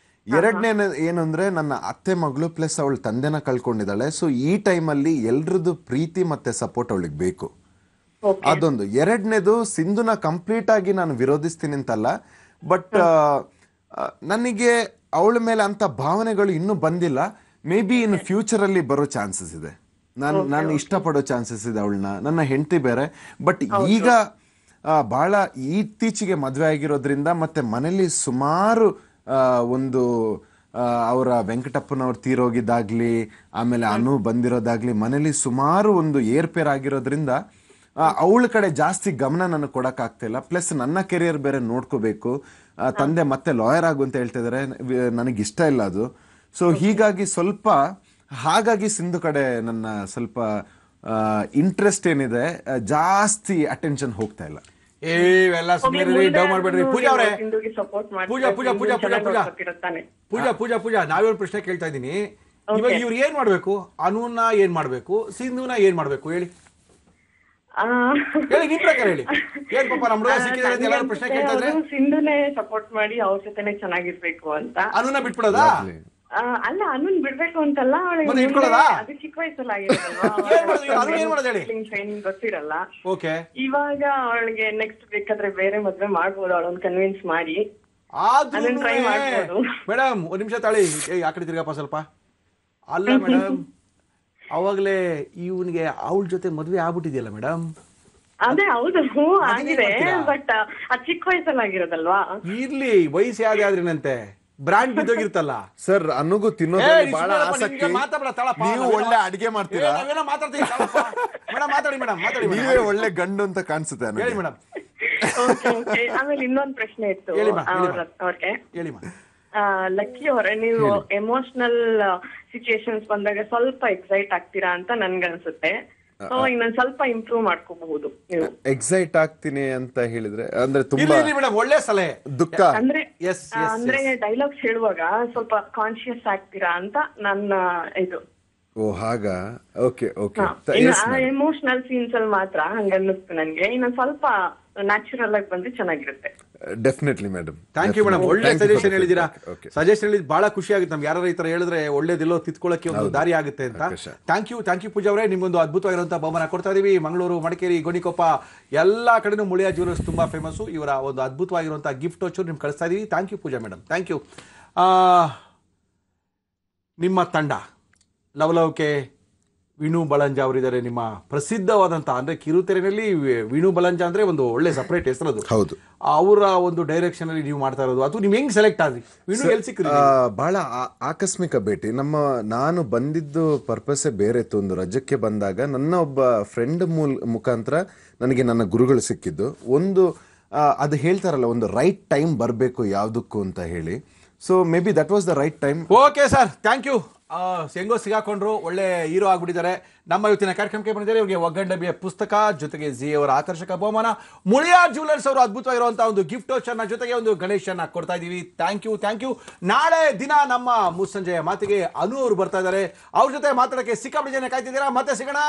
B: ಎರಡನೇ ಏನಂದ್ರೆ, ನನ್ನ ಅತ್ತೆ ಮಗಳು ಪ್ಲಸ್ ಅವಳ ತಂದೆನ ಕಳ್ಕೊಂಡಿದ್ದಾಳೆ. ಸೊ ಈ ಟೈಮಲ್ಲಿ ಎಲ್ರದ್ದು ಪ್ರೀತಿ ಮತ್ತೆ ಸಪೋರ್ಟ್ ಅವಳಿಗೆ ಬೇಕು, ಅದೊಂದು. ಎರಡನೇದು, ಸಿಂಧುನ ಕಂಪ್ಲೀಟ್ ಆಗಿ ನಾನು ವಿರೋಧಿಸ್ತೀನಿ ಅಂತಲ್ಲ, ಬಟ್ ನನಗೆ ಅವಳ ಮೇಲೆ ಅಂತ ಭಾವನೆಗಳು ಇನ್ನೂ ಬಂದಿಲ್ಲ. ಮೇ ಬಿ ಇನ್ ಫ್ಯೂಚರ್ ಅಲ್ಲಿ ಬರೋ ಚಾನ್ಸಸ್ ಇದೆ. ನಾನು ಇಷ್ಟಪಡೋ ಚಾನ್ಸಸ್ ಇದೆ ಅವಳನ್ನ. ನನ್ನ ಹೆಂಡತಿ ಬೇರೆ, ಬಟ್ ಈಗ ಬಹಳ ಇತ್ತೀಚೆಗೆ ಮದುವೆ ಆಗಿರೋದ್ರಿಂದ ಮತ್ತೆ ಮನೇಲಿ ಸುಮಾರು ಒಂದು ಅವರ ವೆಂಕಟಪ್ಪನವ್ರು ತೀರೋಗಿದ್ದಾಗ್ಲಿ, ಆಮೇಲೆ ಅನು ಬಂದಿರೋದಾಗ್ಲಿ, ಮನೇಲಿ ಸುಮಾರು ಒಂದು ಏರ್ಪೇರ್ ಆಗಿರೋದ್ರಿಂದ ಅವಳ ಕಡೆ ಜಾಸ್ತಿ ಗಮನ ನನಗೆ ಕೊಡಕ್ ಆಗ್ತಿಲ್ಲ. ಪ್ಲಸ್ ನನ್ನ ಕೆರಿಯರ್ ಬೇರೆ ನೋಡ್ಕೋಬೇಕು. ತಂದೆ ಮತ್ತೆ ಲಾಯರ್ ಆಗು ಅಂತ ಹೇಳ್ತಾ ಇದಾರೆ, ನನಗೆ ಇಷ್ಟ ಇಲ್ಲ ಅದು. ಸೊ ಹೀಗಾಗಿ ಹಾಗಾಗಿ ಸಿಂಧು ಕಡೆ ನನ್ನ ಸ್ವಲ್ಪ ಇಂಟ್ರೆಸ್ಟ್ ಏನಿದೆ, ಜಾಸ್ತಿ ಅಟೆನ್ಷನ್ ಹೋಗ್ತಾ ಇಲ್ಲ.
A: ಪೂಜಾ ನಾವೇನು ಪ್ರಶ್ನೆ ಕೇಳ್ತಾ ಇದೀನಿ, ಇವಾಗ ಇವ್ರು ಏನ್ ಮಾಡ್ಬೇಕು? ಅನುನ ಏನ್ ಮಾಡ್ಬೇಕು? ಸಿಂಧುನ ಏನ್ ಮಾಡ್ಬೇಕು ಹೇಳಿ? ನಿಮ್ ಪ್ರಕಾರ ಹೇಳಿ. ಏನ್ ಪಾಪ ನಮ್ಮ ಹುಡುಗ ಸಿಕ್ಕಿದ್ರೆ ಎಲ್ಲರೂ ಪ್ರಶ್ನೆ ಕೇಳ್ತಾ ಇದ್ರೆ
C: ಸಿಂಧುನೇ ಸಪೋರ್ಟ್ ಮಾಡಿ ಅವ್ರ ಜೊತೆನೆ ಚೆನ್ನಾಗಿರ್ಬೇಕು ಅಂತ.
A: ಅನುನ ಬಿಟ್ಬಿಡೋದಾ?
D: ಅಲ್ಲ ಅನುನ್ ಬಿಡ್ಬೇಕು ಅಂತಲ್ಲ,
A: ಮತ್ತೆ ಇಟ್ಕೊಳ್ಳೋದಾ?
D: ಅದು ಚಿಕ್ಕ ವಯಸ್ಸಲ್ಲಿ ಆಗಿರೋದಲ್ವಾ,
A: ಏನ್ ಮಾಡೋದು ಹೇಳಿ?
D: ಟ್ರೈನಿಂಗ್ ಗೊತ್ತಿರಲ್ಲ.
A: ಓಕೆ,
D: ಇವಾಗ ಅವಳಿಗೆ ನೆಕ್ಸ್ಟ್ ಬೇಕಾದ್ರೆ ಬೇರೆ ಮದ್ವೆ ಮಾಡ್ಬೋದು, ಅವಳನ್ನ ಕನ್ವಿನ್ಸ್ ಮಾಡಿ.
A: ಆದ್ರೂ
D: ಅದನ್ನ try ಮಾಡ್ಬೋದು.
A: ಮೇಡಮ್ ಒಂದ್ ನಿಮಿಷ ತಾಳಿ, ಆ ಕಡೆ ತಿರ್ಗಪ್ಪ ಸ್ವಲ್ಪ. ಅಲ್ಲ ಮೇಡಮ್, ಅವಾಗ್ಲೇ ಇವನ್ಗೆ ಅವಳ ಜೊತೆ ಮದ್ವೆ ಆಗ್ಬಿಟ್ಟಿದೆಯಲ್ಲ ಮೇಡಮ್.
D: ಅದೇ ಹೌದು, ಆಗಿದೆ,
A: ಮಾಡ್ತೀರಾ?
D: ಬಟ್ ಅದ್ ಚಿಕ್ಕ ವಯಸ್ಸಲ್ಲಿ ಆಗಿರೋದಲ್ವಾ.
A: ಇರ್ಲಿ, ವಯಸ್ಸು ಯಾವ್ದೇ ಆದ್ರೇನಂತೆ, ಬ್ರಾಂಡ್ ಬಿದ್ದೋಗಿರ್ತಲ್ಲ.
B: ಸರ್ ಅನ್ನಗೂ ತಿನ್ನೋದ್ರಲ್ಲಿ ಬಹಳ ಆಸಕ್ತಿ. ನೀವು ಒಳ್ಳೆ ಅಡಿಗೆ ಮಾಡ್ತೀರಾ, ನೀವೇ ಒಳ್ಳೆ ಗಂಡು ಅಂತ ಕಾಣಿಸುತ್ತೆ
A: ಹೇಳಿ
B: ನನಗೆ.
A: ಮೇಡಮ್.
D: ಆಮೇಲೆ ಇನ್ನೊಂದ್ ಪ್ರಶ್ನೆ ಇತ್ತು
A: ಹೇಳಿ ಮಾ, ಹೇಳಿ ಮಾ.
D: ಅವ್ರಿಗೆ.
A: ಹೇಳಿ ಮಾ.
D: ಲಕ್ಕಿ ಅವರೇ, ನೀವು ಎಮೋಷನಲ್ ಸಿಚುಯೇಷನ್ಸ್ ಬಂದಾಗ ಸ್ವಲ್ಪ ಎಕ್ಸೈಟ್ ಆಗ್ತೀರಾ ಅಂತ ನನ್ಗನ್ಸುತ್ತೆ. ಸೊ ಇನ್ನೊಂದ್ ಸ್ವಲ್ಪ ಇಂಪ್ರೂವ್ ಮಾಡ್ಕೋಬಹುದು ನೀವು.
B: ಎಕ್ಸೈಟ್ ಆಗ್ತೀನಿ ಅಂತ ಹೇಳಿದ್ರೆ ಅಂದ್ರೆ
A: ಇರ್ಲಿ,
B: ತುಂಬಾ
A: ಇರ್ಲಿ ಮೇಡಮ್, ಒಳ್ಳೆ ಸಲಹೆ.
B: ದುಃಖ.
D: ಅಂದ್ರೆ
A: Yes, yes,
D: ಅಂದ್ರೆ ಡೈಲಾಗ್ಸ್ ಹೇಳುವಾಗ ಸ್ವಲ್ಪ ಕಾನ್ಶಿಯಸ್ ಆಗ್ತೀರಾ ಅಂತ ನನ್ನ ಇದು.
B: ಓ ಹಾಗ, ಓಕೆ ಓಕೆ.
D: ಎಮೋಷನಲ್ ಸೀನ್ಸ್ ಅಲ್ಲಿ ಮಾತ್ರ ಹಂಗನ್ನಿಸ್ತು ನನ್ಗೆ. ಇನ್ನೊಂದ್ ಸ್ವಲ್ಪ ನ್ಯಾಚುರಲ್ ಆಗಿ ಬಂದ್ರೆ ಚೆನ್ನಾಗಿರುತ್ತೆ.
B: Definitely madam.
A: Thank you madam, ಒಳ್ಳೆ ಸಜೆಷನ್ ಹೇಳಿದೀರಾ.
B: Okay.
A: ಸಜೆಷನ್ ಹೇಳಿದ್ ಬಹಳ ಖುಷಿ ಆಗುತ್ತೆ ನಮ್ಗೆ, ಯಾರು ಈ ತರ ಹೇಳಿದ್ರೆ ಒಳ್ಳೇದಿಲ್ಲೋ ತಿತ್ಕೊಳ್ಳಕ್ಕೆ ಒಂದು ದಾರಿ ಆಗುತ್ತೆ ಅಂತ. ಥ್ಯಾಂಕ್ ಯು ಪೂಜಾ ಅವರೇ, ನಿಮ್ಗೊಂದು ಅದ್ಭುತವಾಗಿರುವಂತಹ ಬಹುಮಾನ ಕೊಡ್ತಾ ಇದೀವಿ. ಮಂಗಳೂರು, ಮಡಿಕೇರಿ, ಗೋಣಿಕೊಪ್ಪ ಎಲ್ಲಾ ಕಡೆನೂ ಮುಳಿಯಾ ಜ್ಯುವೆಲರ್ಸ್ ತುಂಬಾ ಫೇಮಸ್. ಇವರ ಒಂದು ಅದ್ಭುತವಾಗಿರುವಂತಹ ಗಿಫ್ಟ್ ವೋಚರ್ ನಿಮ್ಗೆ ಕಳಿಸ್ತಾ ಇದೀವಿ. Thank you Pooja madam, thank you. ನಿಮ್ಮ ತಂಡ ಲವಲವಿಕೆ ವಿನು ಬಳಂಜ ಅವರಿದ್ದಾರೆ, ನಿಮ್ಮ ಪ್ರಸಿದ್ಧವಾದಂತ ಅಂದ್ರೆ ಕಿರುತೆರೆನಲ್ಲಿ ವಿನು ಬಳಂಜ ಅಂದ್ರೆ ಒಂದು ಒಳ್ಳೆ ಸಪರೇಟ್ ಹೆಸರದು.
B: ಹೌದು.
A: ಅವರ ಒಂದು ಡೈರೆಕ್ಷನ್ ಅಲ್ಲಿ ನೀವು ಮಾಡ್ತಾ ಇರೋದು, ಅದು ನೀವು ಹೆಂಗ್ ಸೆಲೆಕ್ಟ್ ಆದ್ರಿ? ವಿನು ಎಲ್ಲಿ ಸಿಕ್ಕಿದ್ರಿ?
B: ಬಹಳ ಆಕಸ್ಮಿಕ ಭೇಟಿ. ನಾನು ಬಂದಿದ್ದು ಪರ್ಪಸೇ ಬೇರೆ ಇತ್ತು. ಒಂದು ರಜಕ್ಕೆ ಬಂದಾಗ ನನ್ನ ಒಬ್ಬ ಫ್ರೆಂಡ್ ಮುಖಾಂತರ ನನಗೆ ನನ್ನ ಗುರುಗಳು ಸಿಕ್ಕಿದ್ದು. ಒಂದು ಅದು ಹೇಳ್ತಾರಲ್ಲ, ಒಂದು ರೈಟ್ ಟೈಮ್ ಬರಬೇಕು ಯಾವುದಕ್ಕೂ ಅಂತ ಹೇಳಿ. So maybe that was the right time.
A: Okay sir, thank you. ಹೆಂಗೋ ಸಿಗಾಕೊಂಡ್ರು, ಒಳ್ಳೆ ಹೀರೋ ಆಗ್ಬಿಟ್ಟಿದ್ದಾರೆ. ನಮ್ಮ ಇವತ್ತಿನ ಕಾರ್ಯಕ್ರಮಕ್ಕೆ ಬಂದಿದ್ದಾರೆ. ಇವರಿಗೆ ಒಗ್ಗಂಡಬಿಯ ಪುಸ್ತಕ ಜೊತೆಗೆ ಜಿ ಅವರ ಆಕರ್ಷಕ ಬಹುಮಾನ, ಮುಳಿಯಾ ಜ್ಯುವೆಲರ್ಸ್ ಅವರು ಅದ್ಭುತವಾಗಿರುವಂತಹ ಒಂದು ಗಿಫ್ಟ್ ವೋಚರ್ನ ಜೊತೆಗೆ ಒಂದು ಗಣೇಶನ್ನ ಕೊಡ್ತಾ ಇದೀವಿ. Thank you. ನಾಳೆ ದಿನ ನಮ್ಮ ಮುಸ್ಸಂಜೆಯ ಮಾತಿಗೆ ಅನು ಅವರು ಬರ್ತಾ ಇದ್ದಾರೆ. ಅವ್ರ ಜೊತೆ ಮಾತಾಡಕ್ಕೆ ಸಿಕ್ಕಾಪಟ್ಟೆ ಜನ ಕಾಯ್ತಿದ್ದೀರಾ. ಮತ್ತೆ ಸಿಗೋಣ.